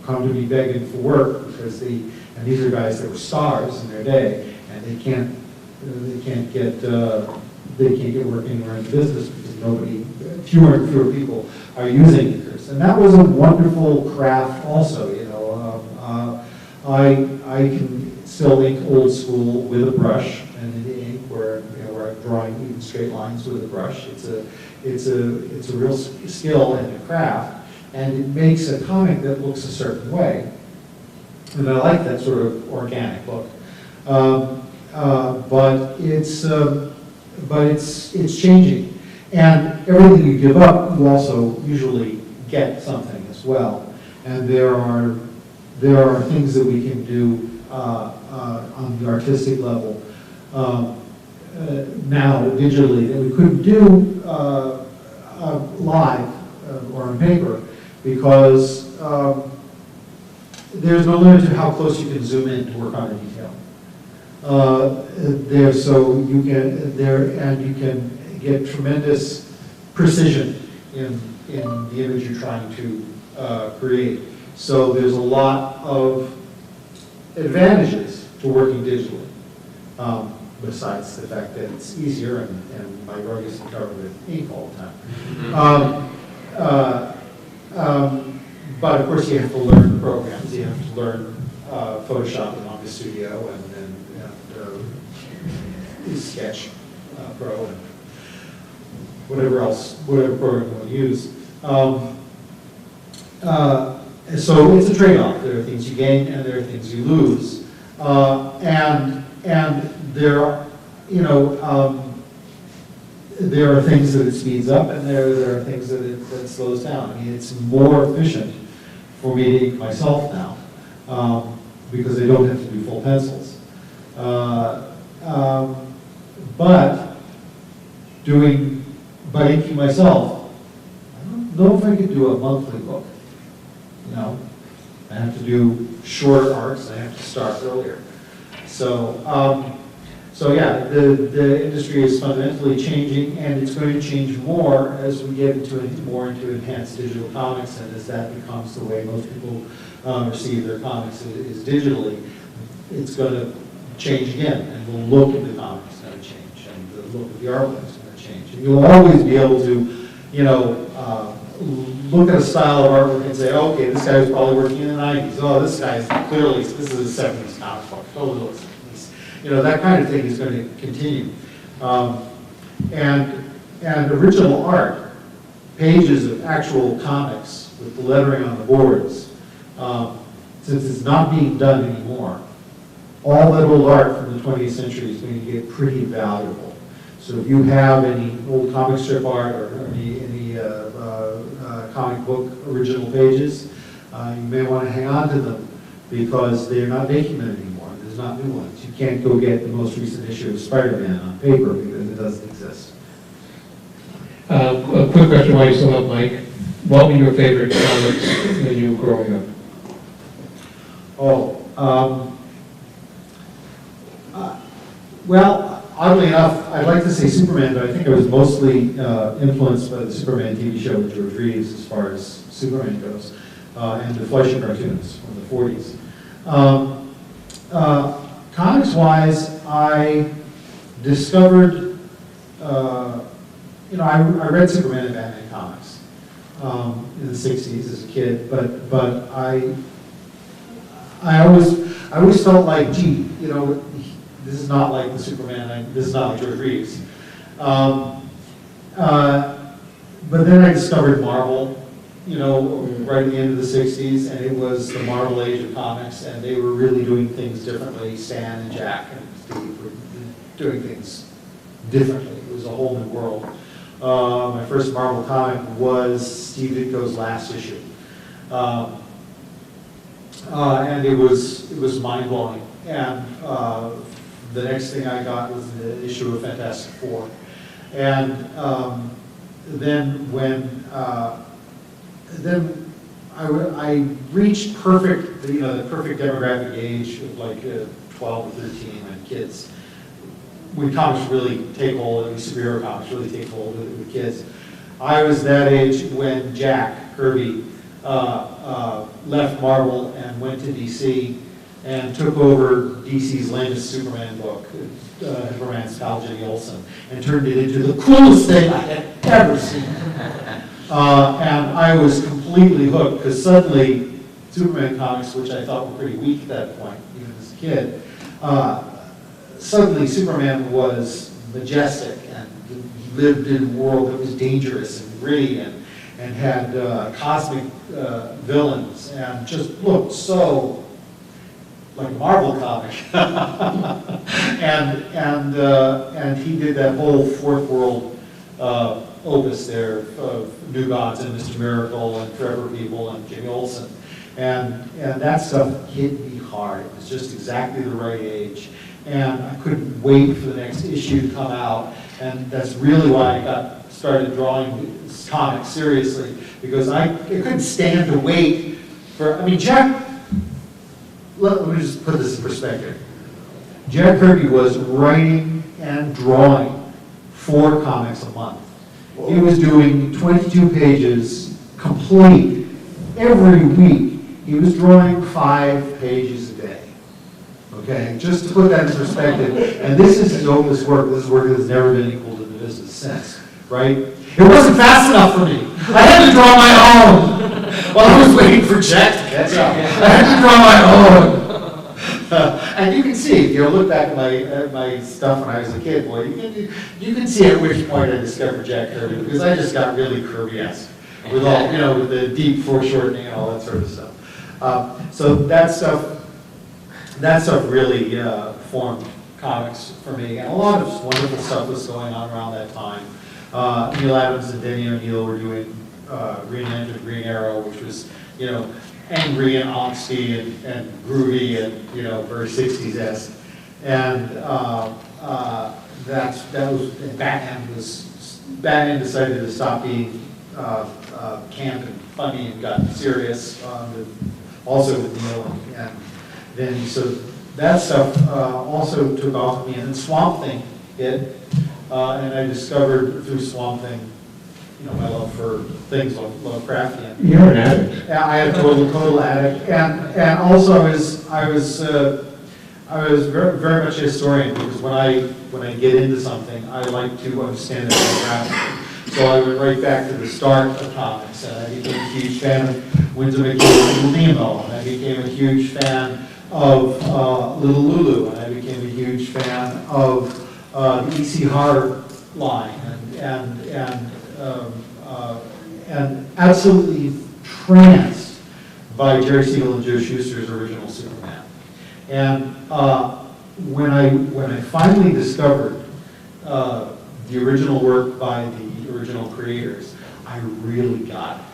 come to me begging for work because and these are guys that were stars in their day, and they can't get work anywhere in the business because fewer and fewer people are using inkers. And that was a wonderful craft also, I can still ink old school with a brush and in the ink where I'm drawing even straight lines with a brush. It's a real skill and a craft, and it makes a comic that looks a certain way. And I like that sort of organic look. But it's changing. And everything you give up, you also usually get something as well. And there are things that we can do on the artistic level now digitally that we couldn't do live or on paper, because there's no limit to how close you can zoom in to work on a detail. So you can get tremendous precision in the image you're trying to create. So there's a lot of advantages to working digitally, besides the fact that it's easier and my rug isn't covered with ink all the time. But of course you have to learn programs. You have to learn Photoshop and Manga Studio and Sketch Pro and whatever program you want to use. So it's a trade-off. There are things you gain and there are things you lose. And there are, there are things that it speeds up and there are things that it slows down. I mean, it's more efficient for me to ink myself now because I don't have to do full pencils. By inking myself, I don't know if I could do a monthly book. I have to do shorter arcs, I have to start earlier. So yeah, the industry is fundamentally changing, and it's going to change more as we get more into enhanced digital comics, and as that becomes the way most people receive their comics is digitally. It's going to change again, and the look of the comic is going to change, and the look of the artwork is going to change. And you'll always be able to, look at a style of artwork and say, okay, this guy was probably working in the 90s. Oh, this is a 70s comic book. Totally looks 70s. That kind of thing is going to continue. And original art, pages of actual comics, with the lettering on the boards, since it's not being done anymore, all that old art from the 20th century is going to get pretty valuable. So if you have any old comic strip art or any comic book original pages, you may want to hang on to them because they're not making them anymore. There's not new ones. You can't go get the most recent issue of Spider-Man on paper because it doesn't exist. A quick question while you still have Mike. What were your favorite comics when you were growing up? Well, oddly enough, I'd like to say Superman, but I think I was mostly influenced by the Superman TV show with George Reeves as far as Superman goes, and the Fleischer cartoons from the 40s. Comics-wise, I discovered, I read Superman and Batman comics in the 60s as a kid, but I always felt like, gee, this is not like the Superman, this is not like George Reeves. But then I discovered Marvel, right at the end of the 60s, and it was the Marvel age of comics, and they were really doing things differently. Stan and Jack and Steve were doing things differently. It was a whole new world. My first Marvel comic was Steve Ditko's last issue. And it was mind-blowing. And the next thing I got was the issue of Fantastic Four. And then when I reached the perfect demographic age of like 12 or 13 when comics really take hold, superhero comics really take hold with kids. I was that age when Jack Kirby left Marvel and went to DC and took over DC's latest Superman book, Superman's pal Jimmy Olsen, and turned it into the coolest thing I had ever seen. And I was completely hooked because suddenly Superman comics, which I thought were pretty weak at that point, even as a kid, suddenly Superman was majestic and lived in a world that was dangerous and gritty and had cosmic villains and just looked so like a Marvel comic. and he did that whole fourth world opus there of New Gods and Mr. Miracle and Forever People and Jimmy Olsen. And that stuff hit me hard. It was just exactly the right age. And I couldn't wait for the next issue to come out. And that's really why I started drawing comics seriously, because I couldn't stand to wait for, Jack, let me just put this in perspective. Jack Kirby was writing and drawing 4 comics a month. He was doing 22 pages complete every week. He was drawing 5 pages a day. Okay, just to put that in perspective, and this is his oldest work. This is work that has never been equaled in the business since, right? It wasn't fast enough for me. I had to draw my own while I was waiting for Jack to catch up. I had to draw my own. And you can see, if you look back at my stuff when I was a kid, boy, you can see at which point I discovered Jack Kirby, because I just got really Kirby-esque with all, with the deep foreshortening and all that sort of stuff. So that stuff really formed comics for me, and a lot of wonderful stuff was going on around that time. Neil Adams and Denny O'Neil were doing Green Lantern, Green Arrow, which was, angry and angsty and groovy and, very 60s-esque. And Batman decided to stop being camp and funny and got serious, also with Neil, and then so that stuff also took off of me. And then Swamp Thing hit, and I discovered through Swamp Thing, my love for things like Lovecraftian. You're an addict. Yeah, I had a total addict, and also I was very, very much a historian, because when I get into something, I like to understand it graphically. So I went right back to the start of comics, and I became a huge fan of Winsor McCain's Little Nemo, and I became a huge fan of Little Lulu, and I became a huge fan of the E.C. Horror line, and absolutely tranced by Jerry Siegel and Joe Shuster's original Superman. And when I finally discovered the original work by the original creators, I really got it.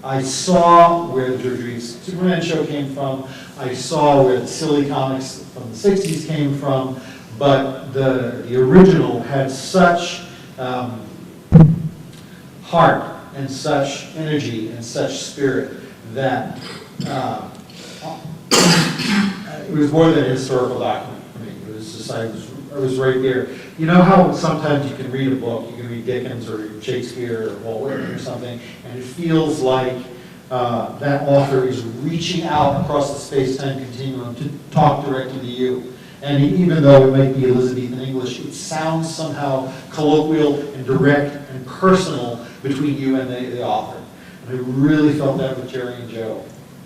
I saw where the George Reeves Superman show came from. I saw where the silly comics from the 60s came from. But the original had such heart and such energy and such spirit that it was more than a historical document for me. It was just, I was right there. You know how sometimes you can read a book, you can read Dickens or Shakespeare or Walt Whitman or something, and it feels like that author is reaching out across the space-time continuum to talk directly to you. And even though it might be Elizabethan English, it sounds somehow colloquial and direct and personal between you and the author. And I really felt that with Jerry and Joe.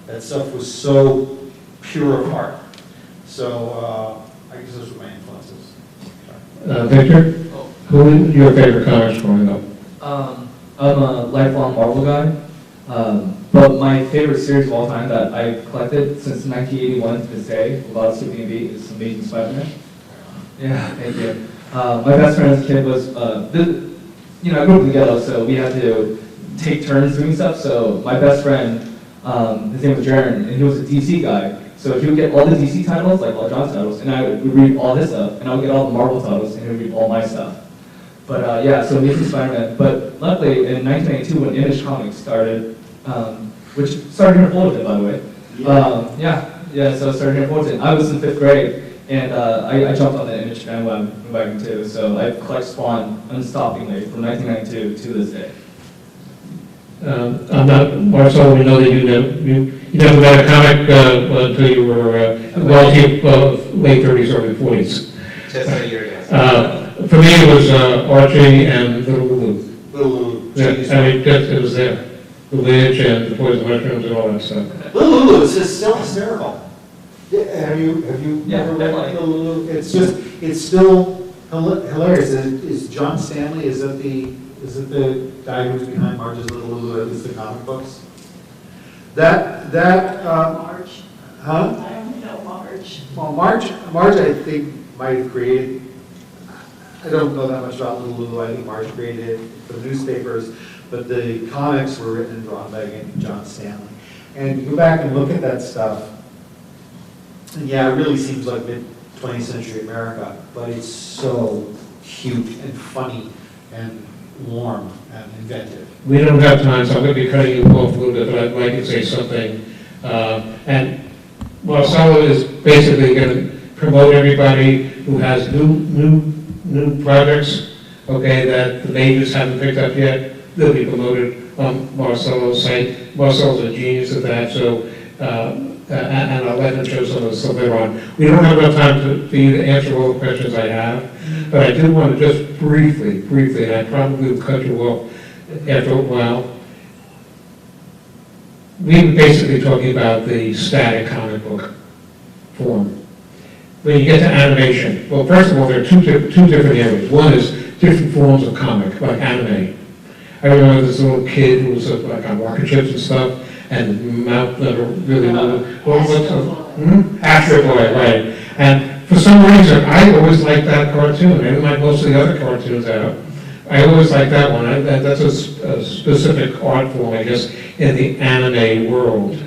That stuff was so pure of heart. So I guess those were my influences. Victor, who were your favorite comics growing up? I'm a lifelong Marvel guy, but my favorite series of all time that I've collected since 1981 to this day, without skipping a beat, is Amazing Spider-Man. Yeah, thank you. My best friend as a kid was, I grew up in the ghetto, so we had to take turns doing stuff. So my best friend, his name was Jaron, and he was a DC guy. So he would get all the DC titles, like all John's titles, and I would read all his stuff, and I would get all the Marvel titles, and he would read all my stuff. But yeah, so Amazing Spider-Man. But luckily, in 1992, when Image Comics started, which started here in Fullerton, by the way. So it started here in Fullerton. I was in 5th grade, and I jumped on the Image bandwagon too. So I've collected Spawn unstoppingly from 1992 to this day. I'm not, Marcel, we know that you never read a comic until you were late 30s, early 40s. Just a year ago. For me, it was Archie and Little Lulu. Little Lulu. Yeah, I mean, it was there. The Witch and the Poison Mushrooms and all that stuff. Little Lulu is still hysterical. Have you ever read definitely. Little Lulu? It's still hilarious. Is John Stanley, is it the guy who's behind Marge's Little Lulu, at least the comic books? Marge. Huh? I don't know Marge. Well, Marge I think might have created, I don't know that much about Little Lulu. I think Marge created it for the newspapers, but the comics were written and drawn by John Stanley. And you go back and look at that stuff, and yeah, it really seems like mid-20th century America, but it's so cute and funny and warm and inventive. We don't have time, so I'm going to be cutting you off a little bit, but I'd like to say something. And Marcelo is basically going to promote everybody who has new projects, okay, that the majors haven't picked up yet. They'll be promoted on Marcelo's site. Marcelo's a genius at that, so, and I'll let him show some of the stuff later on. We don't have enough time for you to answer all the questions I have, but I do want to just briefly, and I probably will cut you off after a while. We were basically talking about the static comic book form. When you get to animation, well, first of all, there are two different areas. One is different forms of comic, like anime. I remember this little kid who was like on rocket ships and stuff, and mouth really Astro Boy, right? And for some reason, I always liked that cartoon. I didn't like most of the other cartoons out. I always liked that one. That's a specific art form, I guess, in the anime world.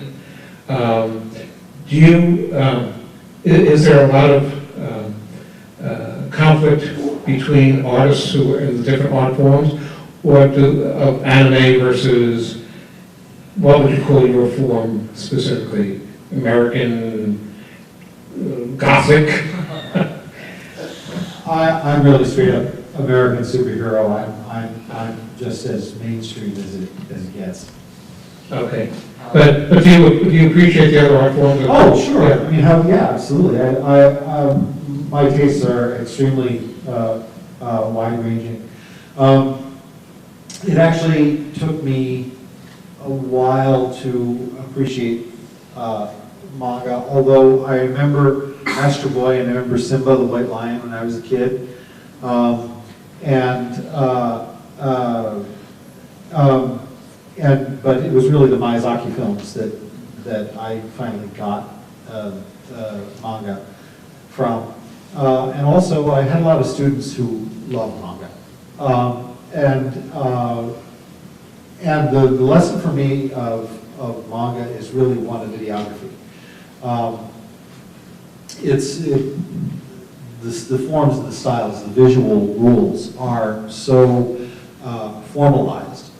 Is there a lot of conflict between artists who are in the different art forms, or of anime versus, what would you call your form specifically? American Gothic? I'm really straight up American superhero. I'm just as mainstream as it gets. Okay. But do you appreciate the other art forms? Oh, sure. I mean, yeah, absolutely. My tastes are extremely wide-ranging. It actually took me a while to appreciate manga, although I remember Astro Boy and I remember Simba the White Lion when I was a kid. but it was really the Miyazaki films that I finally got manga from. And also, I had a lot of students who loved manga. And the lesson for me of manga is really one of videography. The forms and the styles, the visual rules are so formalized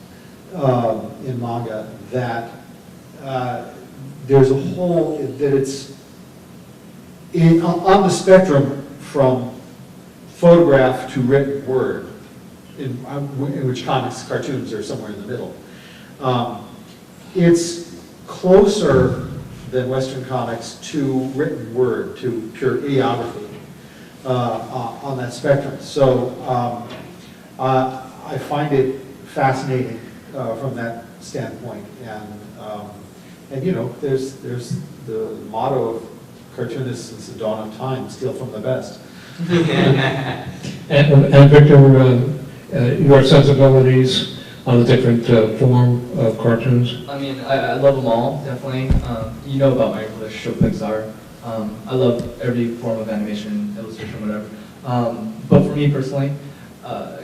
in manga that there's a whole, that it's on the spectrum from photograph to written word, in which comics, cartoons are somewhere in the middle. It's closer than Western comics to written word, to pure ideography on that spectrum. So I find it fascinating from that standpoint. And you know, there's the motto of cartoonists since the dawn of time: steal from the best. And Victor, your sensibilities on the different form of cartoons? I mean, I love them all, definitely. You know about my relationship with Pixar. I love every form of animation, illustration, whatever. But for me personally,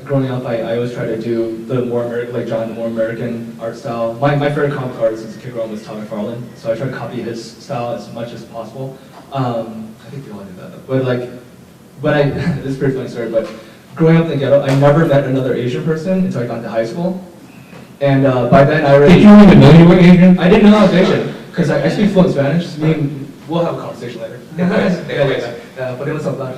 growing up, I always try to do the more American, like John, the more American art style. My favorite comic artist since a kid growing up was Tom McFarlane, so I try to copy his style as much as possible. I think we all do that, though. But like, this is a pretty funny story, but growing up in the ghetto, I never met another Asian person until I got into high school. And by then I already... Did you even know you were Asian? I didn't know I was Asian, because I speak fluent Spanish. I mean, we'll have a conversation later. Podemos hablar.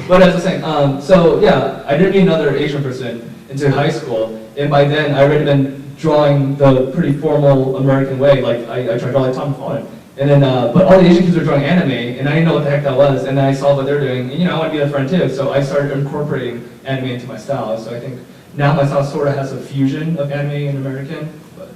But as I was saying, so yeah, I didn't meet another Asian person until high school, and by then I already been drawing the pretty formal American way, like I tried to draw like Tom McFarlane. And then, but all the Asian kids were drawing anime, and I didn't know what the heck that was, and then I saw what they're doing, and you know, I want to be a friend too, so I started incorporating anime into my style. So I think now my style sort of has a fusion of anime and American, but...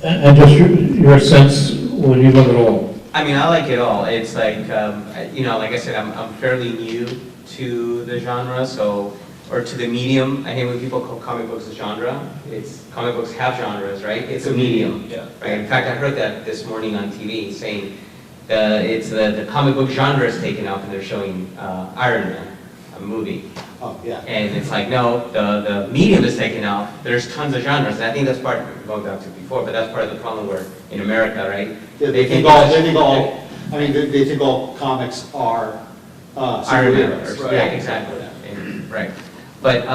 And just your sense when you look at all? I mean, I like it all. It's like, you know, like I said, I'm fairly new to the genre, so, or to the medium. I hate when people call comic books a genre. Comic books have genres, right? It's a medium, Yeah. right? In fact, I heard that this morning on TV, saying the comic book genre is taken out and they're showing Iron Man, a movie. Oh, yeah. And it's like, no, the medium is taken out. There's tons of genres, and I think that's part, going back to before, but that's part of the problem where in America, right? Yeah, they think all comics are Iron Man, superheroes. yeah, exactly, and, right. But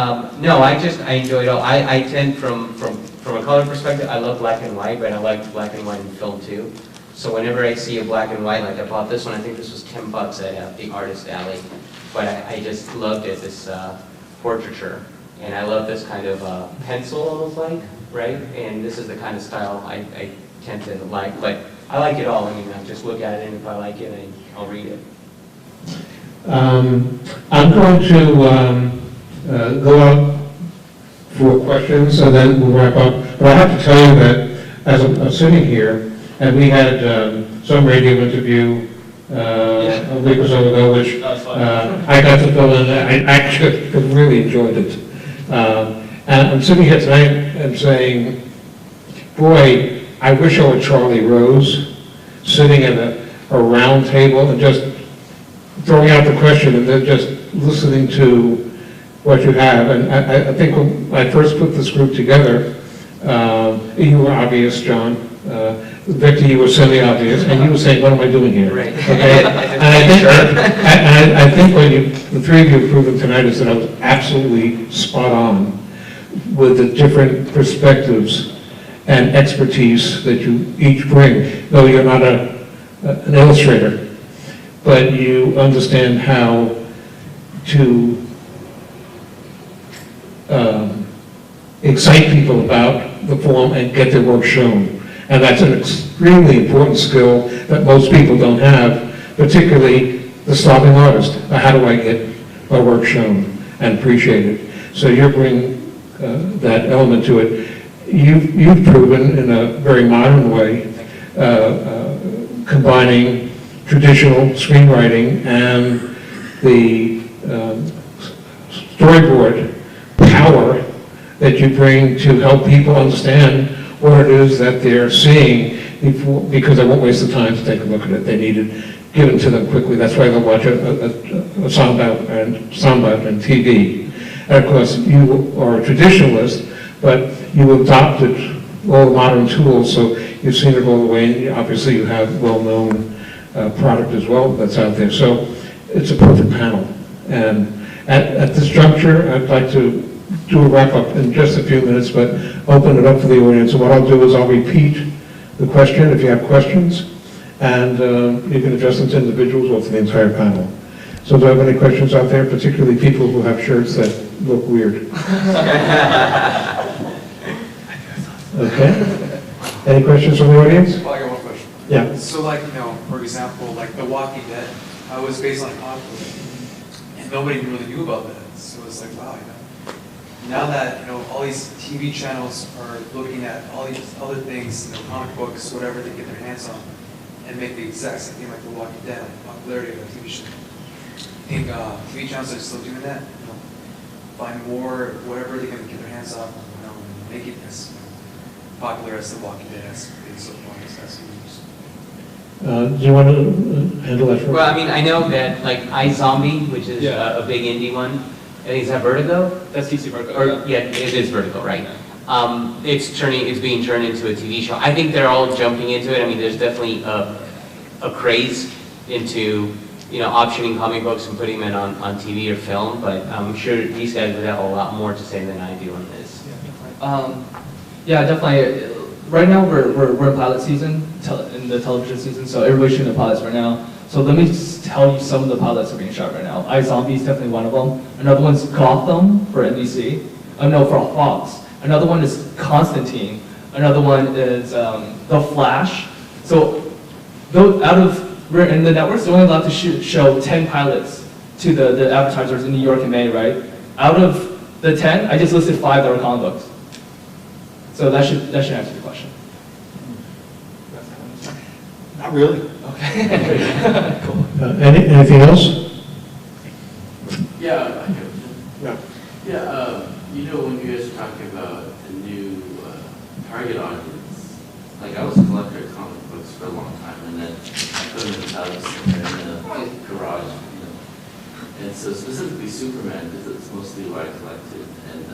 no, I enjoy it all. I tend from a color perspective, I love black and white, but I like black and white in film too. So whenever I see a black and white, like I bought this one, I think this was $10 at the Artist Alley. But I just loved it, this portraiture. And I love this kind of pencil almost like, right? And this is the kind of style I tend to like. But I like it all. I mean, I just look at it, and if I like it, I'll read it. I'm going to go out for questions, and then we'll wrap up. But I have to tell you that as I'm sitting here, and we had some radio interview a week or so ago, which I got to fill in. I actually really enjoyed it. And I'm sitting here tonight and saying, boy, I wish I were Charlie Rose, sitting at a round table and just throwing out the question and then just listening to what you have. And I think when I first put this group together, you were obvious, John. Victor, you were semi-obvious, and you were saying, what am I doing here? Right. Okay? And I think what the three of you have proven tonight is that I was absolutely spot on with the different perspectives and expertise that you each bring, though you're not an illustrator, but you understand how to excite people about the form and get their work shown. And that's an extremely important skill that most people don't have, particularly the starving artist. How do I get my work shown and appreciated? So you're bringing that element to it. You've proven in a very modern way, combining traditional screenwriting and the storyboard power that you bring to help people understand what it is that they're seeing because they won't waste the time to take a look at it. They need it given to them quickly. That's why they'll watch a soundbite on TV. And of course, you are a traditionalist, but you adopted all the modern tools, so you've seen it all the way. Obviously, you have well-known product as well that's out there. So it's a perfect panel. And at this juncture, I'd like to do a wrap-up in just a few minutes, but open it up for the audience. And what I'll do is I'll repeat the question if you have questions, and you can address them to individuals or to the entire panel. So do I have any questions out there, particularly people who have shirts that look weird? Okay. Any questions from the audience? Well, I got one question. Yeah. So like, for example, like The Walking Dead, was based on a comic book, and nobody really knew about that. So it's like, wow, now that, all these TV channels are looking at all these other things, comic books, whatever they get their hands on, and make the exact same thing like The Walking Dead, like the popularity of the TV show. I think TV channels are still doing that, find more, whatever they can get their hands on, and make it as popular as The Walking Dead has been so far as Do you want to handle that first? Well, I mean, I know that like iZombie, which is a big indie one, I think is that Vertigo? That's DC Vertigo. Or yeah, it is Vertigo, right? It's being turned into a TV show. I think they're all jumping into it. I mean, there's definitely a craze into optioning comic books and putting them on TV or film. But I'm sure these guys would have a lot more to say than I do on this. Yeah, definitely. Right now we're in pilot season, in the television season, so everybody's shooting the pilots right now. So let me just tell you some of the pilots that are being shot right now. iZombie is definitely one of them. Another one's Gotham for NBC. No, for Fox. Another one is Constantine. Another one is The Flash. So we're in the networks, they're only allowed to show 10 pilots to the advertisers in New York and May, right? Out of the 10, I just listed 5 that were comic books. So that should answer your question. Not really. Okay. Cool. Anything else? Yeah, I have. Yeah. Yeah, when you guys are talking about the new target audience, like I was a collector of comic books for a long time, and then I put them in the house and in the garage, And so specifically Superman, because it's mostly what I collected, and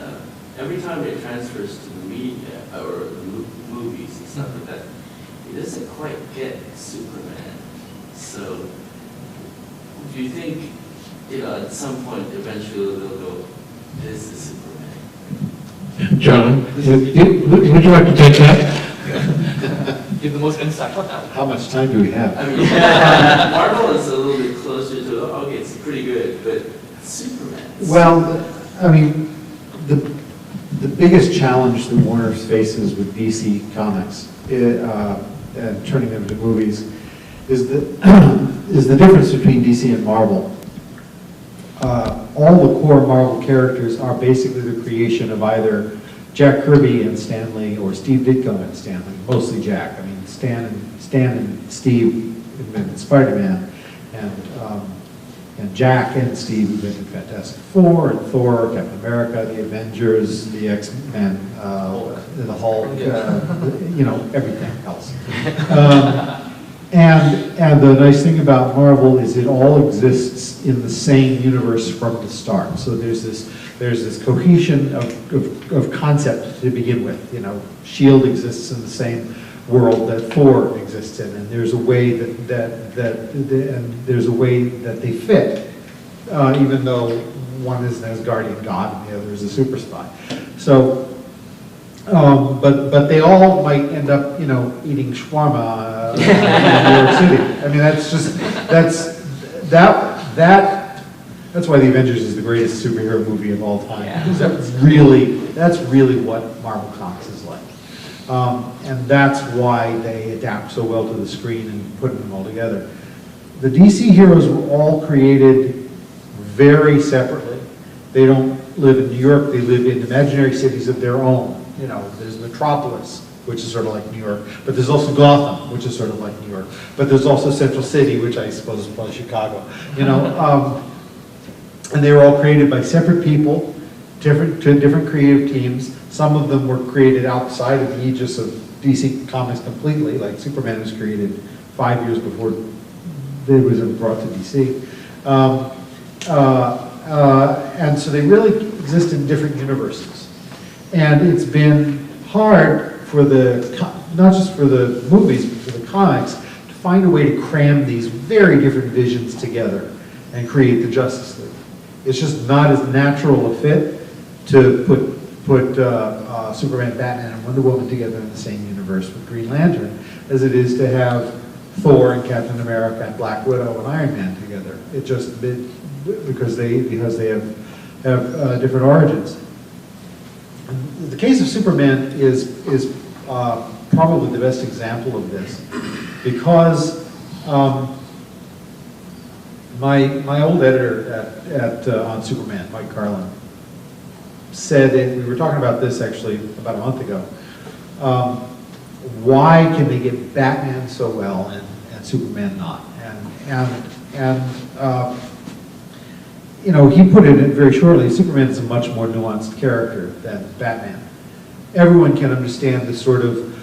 every time it transfers to the media, or the movies and stuff like that, it doesn't quite get Superman. So, do you think, at some point, eventually they'll go, this is Superman? John, would you like to take that? Give the most insight on that. How much time do we have? I mean, Marvel is a little bit closer to, okay, it's pretty good, but Superman. Well, I mean, the biggest challenge that Warner faces with DC Comics and turning them into movies is the difference between DC and Marvel. All the core Marvel characters are basically the creation of either Jack Kirby and Stan Lee or Steve Ditko and Stan Lee, mostly Jack. I mean, Stan and Steve invented Spider-Man, and Jack and Steve invented Fantastic Four and Thor, Captain America, the Avengers, the X-Men, the Hulk, everything else. And the nice thing about Marvel is it all exists in the same universe from the start. So there's this cohesion of concept to begin with. S.H.I.E.L.D. exists in the same world that Thor exists in, and there's a way that they fit, even though one is an Asgardian god and the other is a super spy. So, but they all might end up, eating shawarma in New York City. I mean, that's why the Avengers is the greatest superhero movie of all time. Yeah. That's really what Marvel Comics is like. And that's why they adapt so well to the screen and putting them all together. The DC heroes were all created very separately. They don't live in New York, they live in imaginary cities of their own. There's Metropolis, which is sort of like New York, but there's also Gotham, which is sort of like New York, but there's also Central City, which I suppose is probably Chicago. And they were all created by separate people, different creative teams. Some of them were created outside of the aegis of DC Comics completely, like Superman was created 5 years before it was brought to DC. And so they really exist in different universes. And it's been hard for not just for the movies, but for the comics, to find a way to cram these very different visions together and create the Justice League. It's just not as natural a fit to put Superman, Batman, and Wonder Woman together in the same universe with Green Lantern as it is to have Thor and Captain America and Black Widow and Iron Man together. Because they have different origins. The case of Superman is probably the best example of this, because my old editor on Superman, Mike Carlin, said, and we were talking about this actually about a month ago, why can they get Batman so well and Superman not? You know, he put it very shortly, Superman is a much more nuanced character than Batman. Everyone can understand the sort of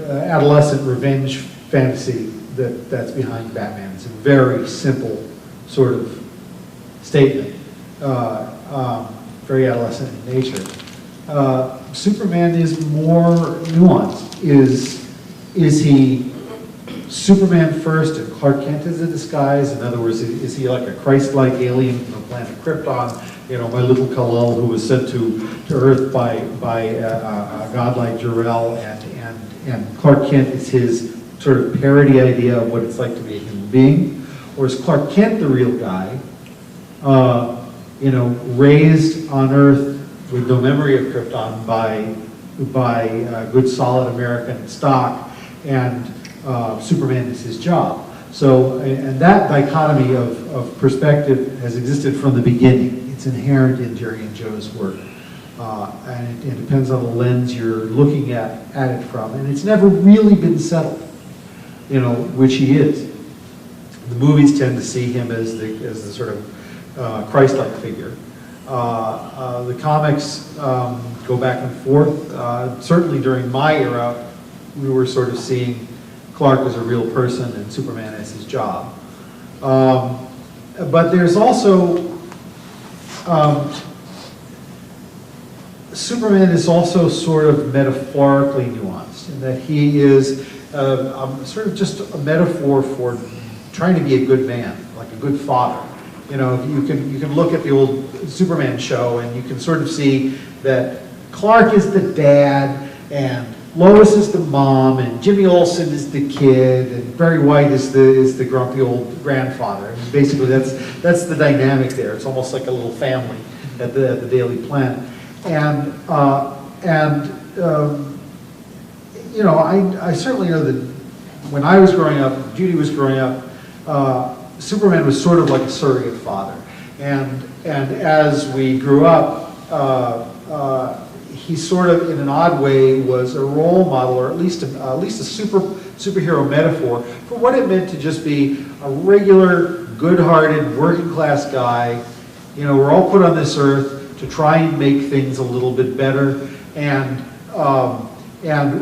adolescent revenge fantasy that's behind Batman. It's a very simple sort of statement, very adolescent in nature. Superman is more nuanced. Is he Superman first and Clark Kent is a disguise? In other words, is he like a Christ-like alien from the planet Krypton? You know, my little Kal-El who was sent to Earth by a god like Jor-El, and Clark Kent is his sort of parody idea of what it's like to be a human being? Or is Clark Kent the real guy, you know, raised on Earth with no memory of Krypton by good solid American stock, and Superman is his job? So, and that dichotomy of perspective has existed from the beginning. It's inherent in Jerry and Joe's work. And it depends on the lens you're looking at it from. And it's never really been settled, you know, which he is. The movies tend to see him as the sort of Christ-like figure. The comics go back and forth. Certainly during my era, we were sort of seeing Clark as a real person and Superman as his job. But there's also, Superman is also sort of metaphorically nuanced in that he is sort of just a metaphor for trying to be a good man, like a good father. You know, you can look at the old Superman show and you can sort of see that Clark is the dad and Lois is the mom, and Jimmy Olsen is the kid, and Barry White is the grumpy old grandfather. I mean, basically, that's the dynamic there. It's almost like a little family at the Daily Planet. And you know, I certainly know that when I was growing up, Judy was growing up, Superman was sort of like a surrogate father. And as we grew up, he sort of, in an odd way, was a role model, or at least a superhero metaphor for what it meant to just be a regular, good-hearted, working-class guy. You know, we're all put on this earth to try and make things a little bit better, and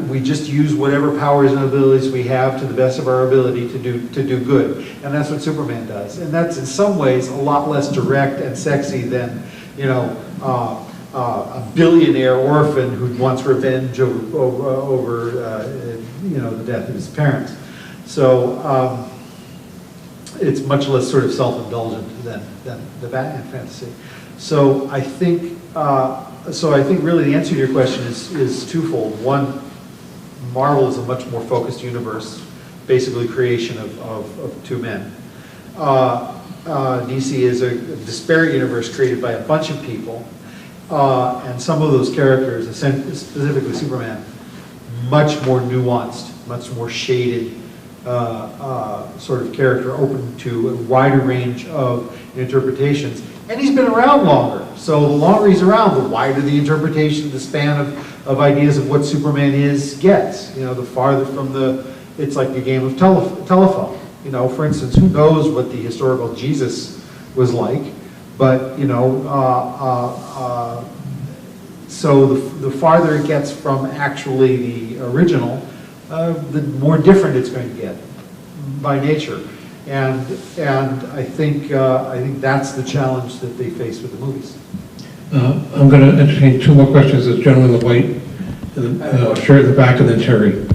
we just use whatever powers and abilities we have to the best of our ability to do good. And that's what Superman does. And that's in some ways a lot less direct and sexy than, you know, a billionaire orphan who wants revenge over you know, the death of his parents. So it's much less sort of self-indulgent than the Batman fantasy. So I think really the answer to your question is twofold. One, Marvel is a much more focused universe, basically creation of two men. DC is a disparate universe created by a bunch of people. And some of those characters, specifically Superman, much more nuanced, much more shaded sort of character, open to a wider range of interpretations. And he's been around longer. So the longer he's around, the wider the interpretation, the span of ideas of what Superman gets. You know, the farther from it's like a game of telephone. You know, for instance, who knows what the historical Jesus was like? But, so the farther it gets from actually the original, the more different it's going to get by nature. And I think that's the challenge that they face with the movies. I'm going to entertain two more questions. There's a gentleman in the white shirt in the back, and then Terry.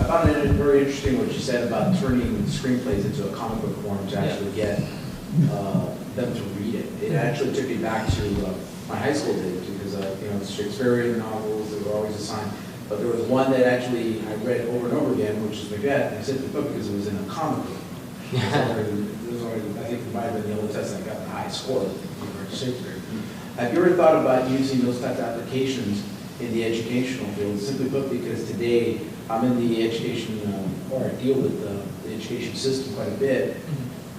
I found it very interesting what you said about turning screenplays into a comic book form to actually get them to read it. It actually took me back to my high school days because Shakespearean novels, they were always assigned. But there was one that actually I read over and over again, which is Macbeth, and I said the book because it was in a comic book. It was already, I think it might have been the Old Testament got the highest score compared to Shakespeare. Have you ever thought about using those types of applications in the educational field? Simply put, because today I'm in the education, or I deal with the education system quite a bit.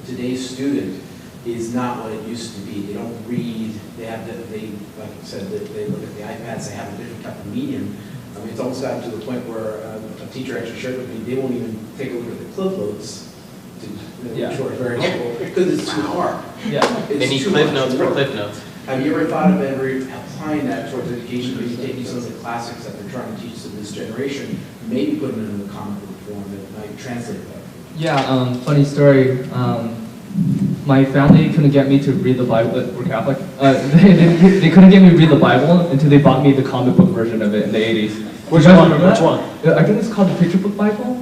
Today's student is not what it used to be. They don't read. They have like you said, they look at the iPads. They have a different type of medium. I mean, it's almost gotten to the point where a teacher actually shared with me, they won't even take a look at the clip notes. Which are very helpful because it's too hard. Yeah, they need clip notes for clip notes. Have you ever thought of ever applying that towards education, maybe taking some of the classics that they're trying to teach to this generation, maybe putting them in the comic book form that might translate that? Yeah, funny story. My family couldn't get me to read the Bible. We're Catholic. They couldn't get me to read the Bible until they bought me the comic book version of it in the 80s. Which one? I think it's called the Picture Book Bible,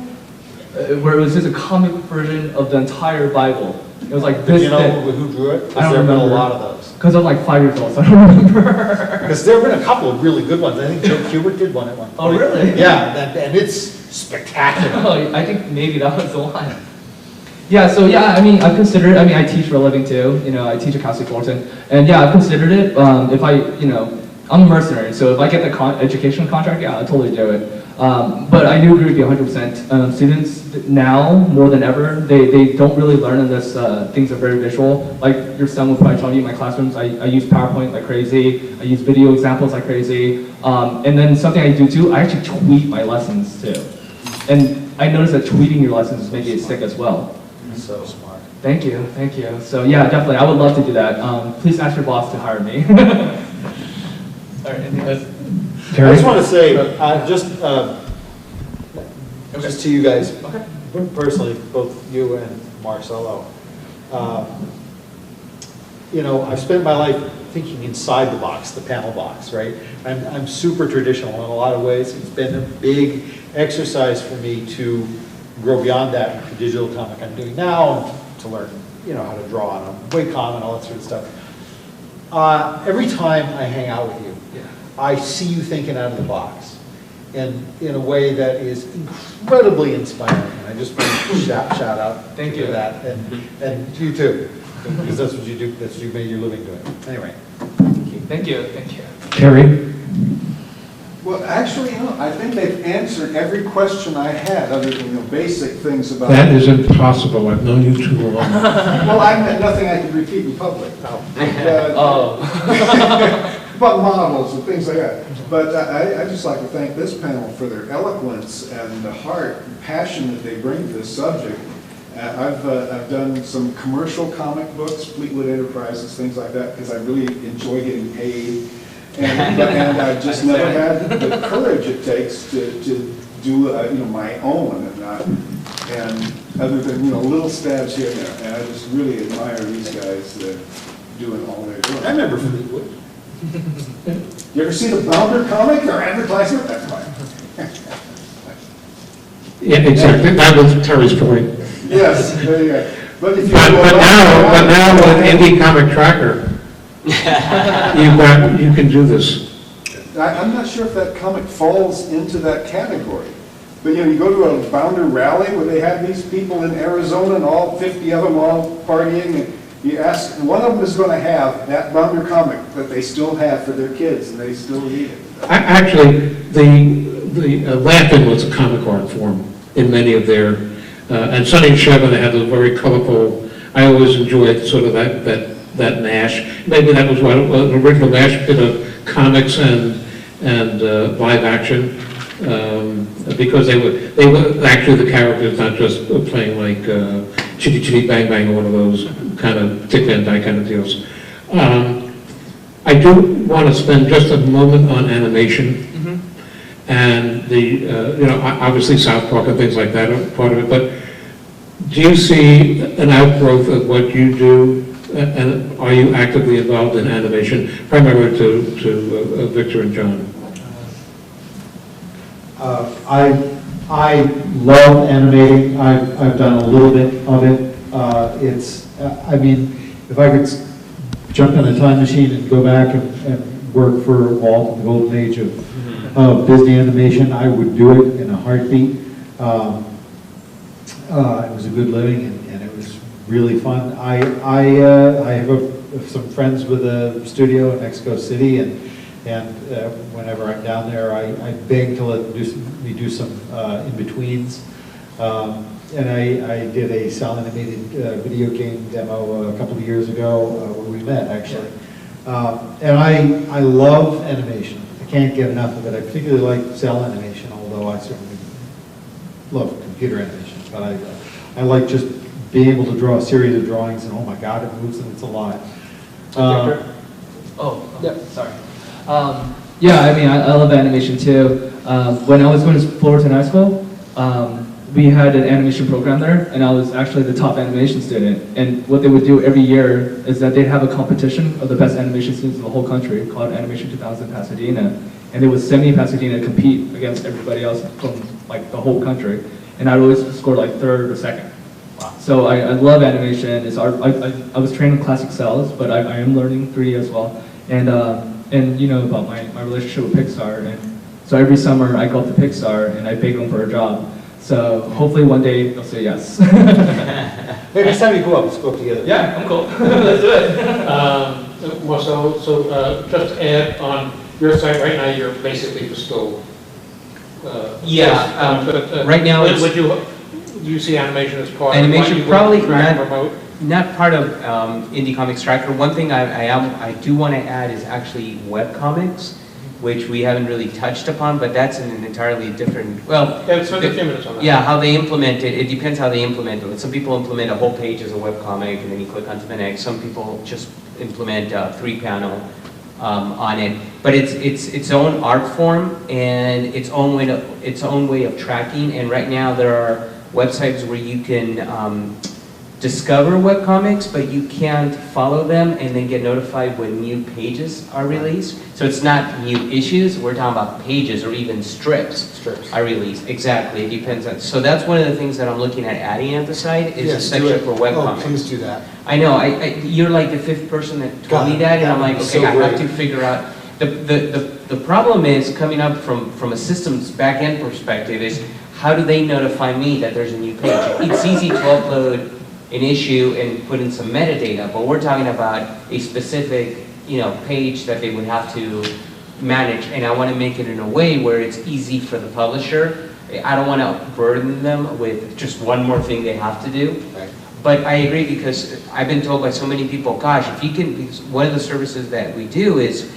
where it was just a comic version of the entire Bible. It was like this. Do you know who drew it? I don't there remember. Have been a lot of those. Because I'm like 5 years old, so I don't remember. Because there have been a couple of really good ones. I think Joe Kubert did one at one point. Oh, really? Yeah, and it's spectacular. Oh, I think maybe that was the one. Yeah, so yeah, I mean, I've considered, I mean, I teach for a living too, I teach at Cal State Fullerton, and yeah, I've considered it, if I, I'm a mercenary, so if I get the education contract, yeah, I'll totally do it. But I do agree with you 100%. Students now, more than ever, they don't really learn unless things are very visual. Like your son will probably tell you in my classrooms, I use PowerPoint like crazy, I use video examples like crazy, and then something I do too, I actually tweet my lessons too. And I noticed that tweeting your lessons is making it stick as well. So smart. Thank you, thank you. So yeah, definitely, I would love to do that. Please ask your boss to hire me. All right, anything else? I just want to say, just to you guys, personally, both you and Marcelo, I've spent my life thinking inside the box, the panel box, right? I'm super traditional in a lot of ways. It's been a big exercise for me to grow beyond that to digital comic I'm doing now, and to learn, how to draw on a Wacom and all that sort of stuff. Every time I hang out with you, I see you thinking out of the box, and in a way that is incredibly inspiring. And I just want to shout out Thank to you. that, and you too, because that's what you do. That's what you made your living doing. Anyway, Thank you, thank you. Terry? Well, actually, I think they've answered every question I had, other than basic things about. That is impossible. I've known you too long. Well, I've had nothing I could repeat in public. But models and things like that. But I just like to thank this panel for their eloquence and the heart and passion that they bring to this subject. I've done some commercial comic books, Fleetwood Enterprises, things like that, because I really enjoy getting paid. And I've just never had the courage it takes to do my own, and other than little stabs here and there. And I just really admire these guys doing all they're doing. I remember Fleetwood. You ever seen a Bounder comic or advertisement? That's fine. Yeah, exactly. That was Terry's point. Yes, there you go. But if you But now with Indie Comic Tracker, you can do this. I'm not sure if that comic falls into that category. But you go to a Bounder rally where they have these people in Arizona and all 50 of them all partying, and you ask, one of them is going to have that Bounder comic that they still have for their kids, and they still read it. Actually, the Laughing was a comic art form in many of their, and Sonny and Sheva, they had a very colorful, I always enjoyed sort of that mash. Maybe that was what an original mash bit of comics and live action, because they were actually the characters, not just playing like Chitty Chitty Bang Bang or one of those kind of Dick Van Dyke kind of deals. I do want to spend just a moment on animation. And obviously South Park and things like that are part of it, but do you see an outgrowth of what you do, and are you actively involved in animation, primarily to Victor and John? I love animating. I've done a little bit of it. If I could jump in a time machine and go back and work for Walt in the golden age of Disney animation, I would do it in a heartbeat. It was a good living, and it was really fun. I have some friends with a studio in Mexico City, and whenever I'm down there, I beg to let me do some in-betweens. And I did a cell animated video game demo a couple of years ago where we met, actually. And I love animation. I can't get enough of it. I particularly like cell animation, although I certainly love computer animation. But I like just being able to draw a series of drawings, and oh my God, it moves and it's alive. Sorry. Yeah, I mean, I love animation too. When I was going to Fullerton High School, we had an animation program there, and I was actually the top animation student. And what they would do every year is that they'd have a competition of the best animation students in the whole country called Animation 2000 Pasadena. And they would send me to Pasadena to compete against everybody else from like the whole country. And I'd always score like third or second. Wow. So I love animation. It's art. I was trained in classic cells, but I am learning 3D as well. And you know about my relationship with Pixar. And so every summer I go up to Pixar and I beg them for a job. So hopefully one day they'll say yes. Maybe next time you go up, let's go up together. Yeah, I'm cool. Let's do it. Well, so just to add on your site right now, you're basically for school. Right now it's... Do you see animation as part animation of what you probably track remote? not part of Indie Comics Tracker. One thing I do want to add is actually webcomics, which we haven't really touched upon, but that's in an entirely different, well... Yeah, spend a few minutes on that. Yeah, how they implement it, it depends how they implement it. Some people implement a whole page as a webcomic, and then you click onto the next. Some people just implement a 3-panel on it. But it's its own art form and its own way of tracking, and right now there are websites where you can discover webcomics, but you can't follow them and then get notified when new pages are released. So it's not new issues, we're talking about pages or even strips are released. Exactly, it depends on, so that's one of the things that I'm looking at adding at the site is a section for webcomics. Oh, please do that. I know, you're like the 5th person that told me that, and I'm like, okay, I have to figure out. The problem is coming up from a systems back-end perspective is how do they notify me that there's a new page? It's easy to upload an issue and put in some metadata, but we're talking about a specific, page that they would have to manage, and I want to make it in a way where it's easy for the publisher. I don't want to burden them with just one more thing they have to do. Right. But I agree, because I've been told by so many people, gosh, if you can, because one of the services that we do is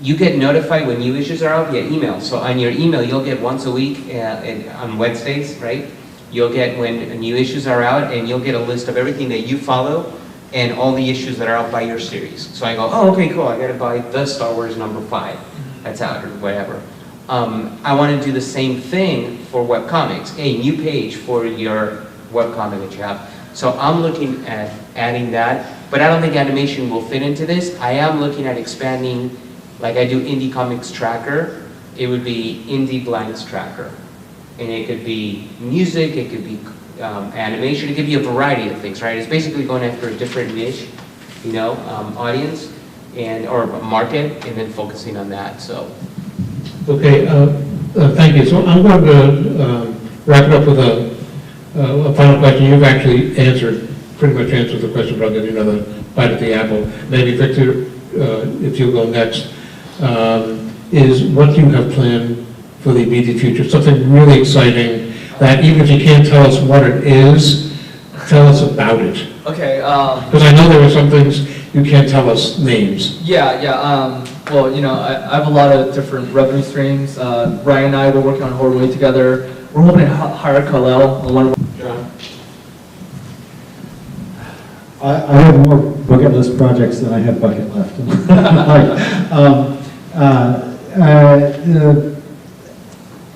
you get notified when new issues are out via email. So on your email, you'll get once a week on Wednesdays, right? You'll get when new issues are out, and you'll get a list of everything that you follow and all the issues that are out by your series. So I go, oh, okay, cool, I gotta buy the Star Wars #5 that's out, or whatever. I want to do the same thing for webcomics, a new page for your webcomic that you have. So I'm looking at adding that, but I don't think animation will fit into this. I am looking at expanding, like I do Indie Comics Tracker, it would be Indie Blanks Tracker. And it could be music, it could be animation, it could be a variety of things, right? It's basically going after a different niche, audience or market, and then focusing on that, so. Okay, thank you. So I'm going to wrap it up with a final question. You've actually pretty much answered the question, but I'll give you another bite at the apple. Maybe Victor, if you'll go next, is what do you have planned for the immediate future? Something really exciting that even if you can't tell us what it is, tell us about it. Okay. Because I know there are some things you can't tell us names. Yeah. Well, I have a lot of different revenue streams. Ryan and I were working on Horrorway together. We're hoping to hire Khalil on one of John? I have more bucket list projects than I have bucket left.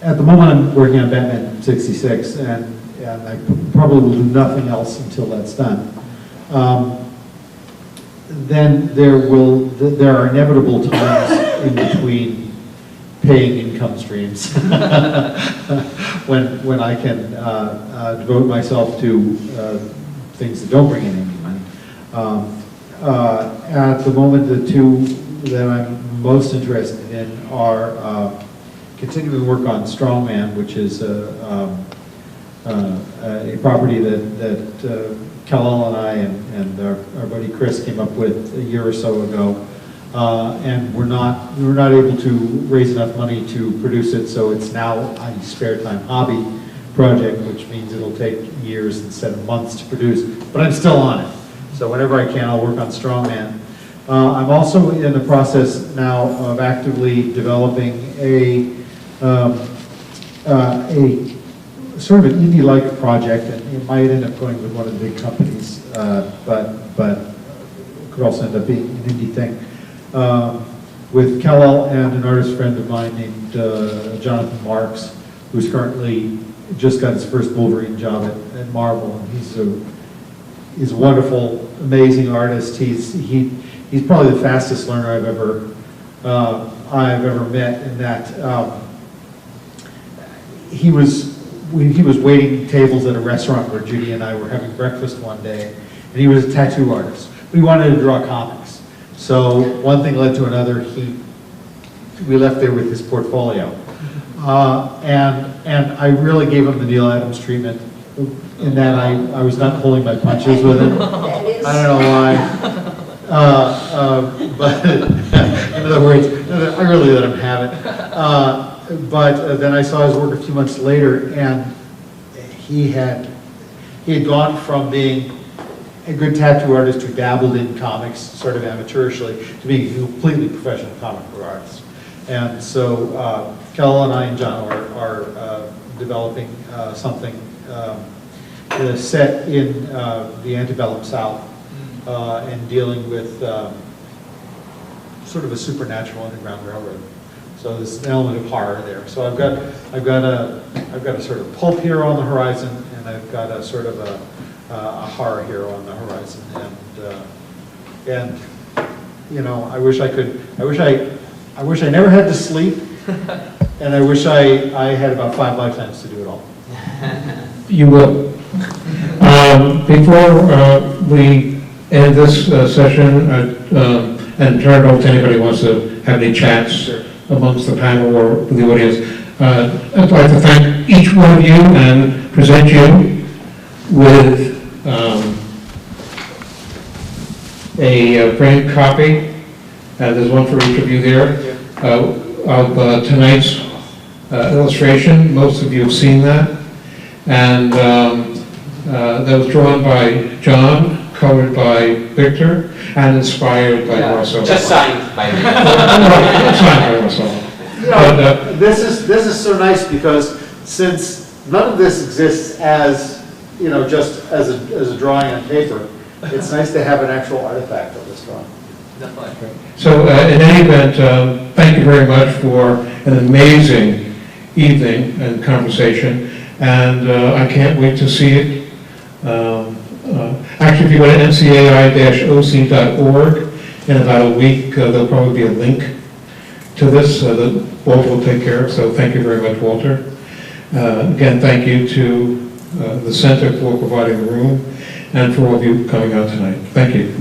At the moment, I'm working on Batman 66, and I probably will do nothing else until that's done. Then there are inevitable times in between paying income streams when I can devote myself to things that don't bring in any money. At the moment, the two that I'm most interested in are continuing work on Strongman, which is a property that Kal-El and I and our buddy Chris came up with a year or so ago, and we were not able to raise enough money to produce it, so it's now a spare time hobby project, which means it'll take years instead of months to produce, but I'm still on it. So whenever I can, I'll work on Strongman. I'm also in the process now of actively developing a sort of an indie-like project, and it might end up going with one of the big companies, but could also end up being an indie thing. With Kal-El and an artist friend of mine named Jonathan Marks, who's currently just got his first Wolverine job at Marvel, and he's a wonderful, amazing artist. He's probably the fastest learner I've ever met. In that he was waiting tables at a restaurant where Judy and I were having breakfast one day, and he was a tattoo artist. We wanted to draw comics, so one thing led to another. We left there with his portfolio, and I really gave him the Neil Adams treatment, in that I was not pulling my punches with him. I don't know why. But in other words, I really let him have it. But then I saw his work a few months later, and he had gone from being a good tattoo artist who dabbled in comics sort of amateurishly to being a completely professional comic book artist. And so Kal-El and I and John are developing something set in the antebellum South, and dealing with sort of a supernatural underground railroad. So there's an element of horror there. So I've got a sort of pulp hero on the horizon, and I've got a sort of a horror hero on the horizon. And you know, I wish I never had to sleep, and I wish I had about 5 lifetimes to do it all. You will. Before we end this session and turn it over to anybody who wants to have any chats amongst the panel or with the audience, I'd like to thank each one of you and present you with a framed copy. There's one for each of you there of tonight's illustration. Most of you have seen that. And that was drawn by John, colored by Victor, and inspired by Russell. Just signed by me. Signed by Russell. You know, this is so nice because since none of this exists as, you know, just as a drawing on paper, it's nice to have an actual artifact of this drawing. Definitely. So in any event, thank you very much for an amazing evening and conversation, and I can't wait to see it. Actually, if you go to mcai-oc.org, in about a week, there'll probably be a link to this that Walter will take care of, so thank you very much, Walter. Again, thank you to the Center for providing the room, and for all of you coming out tonight. Thank you.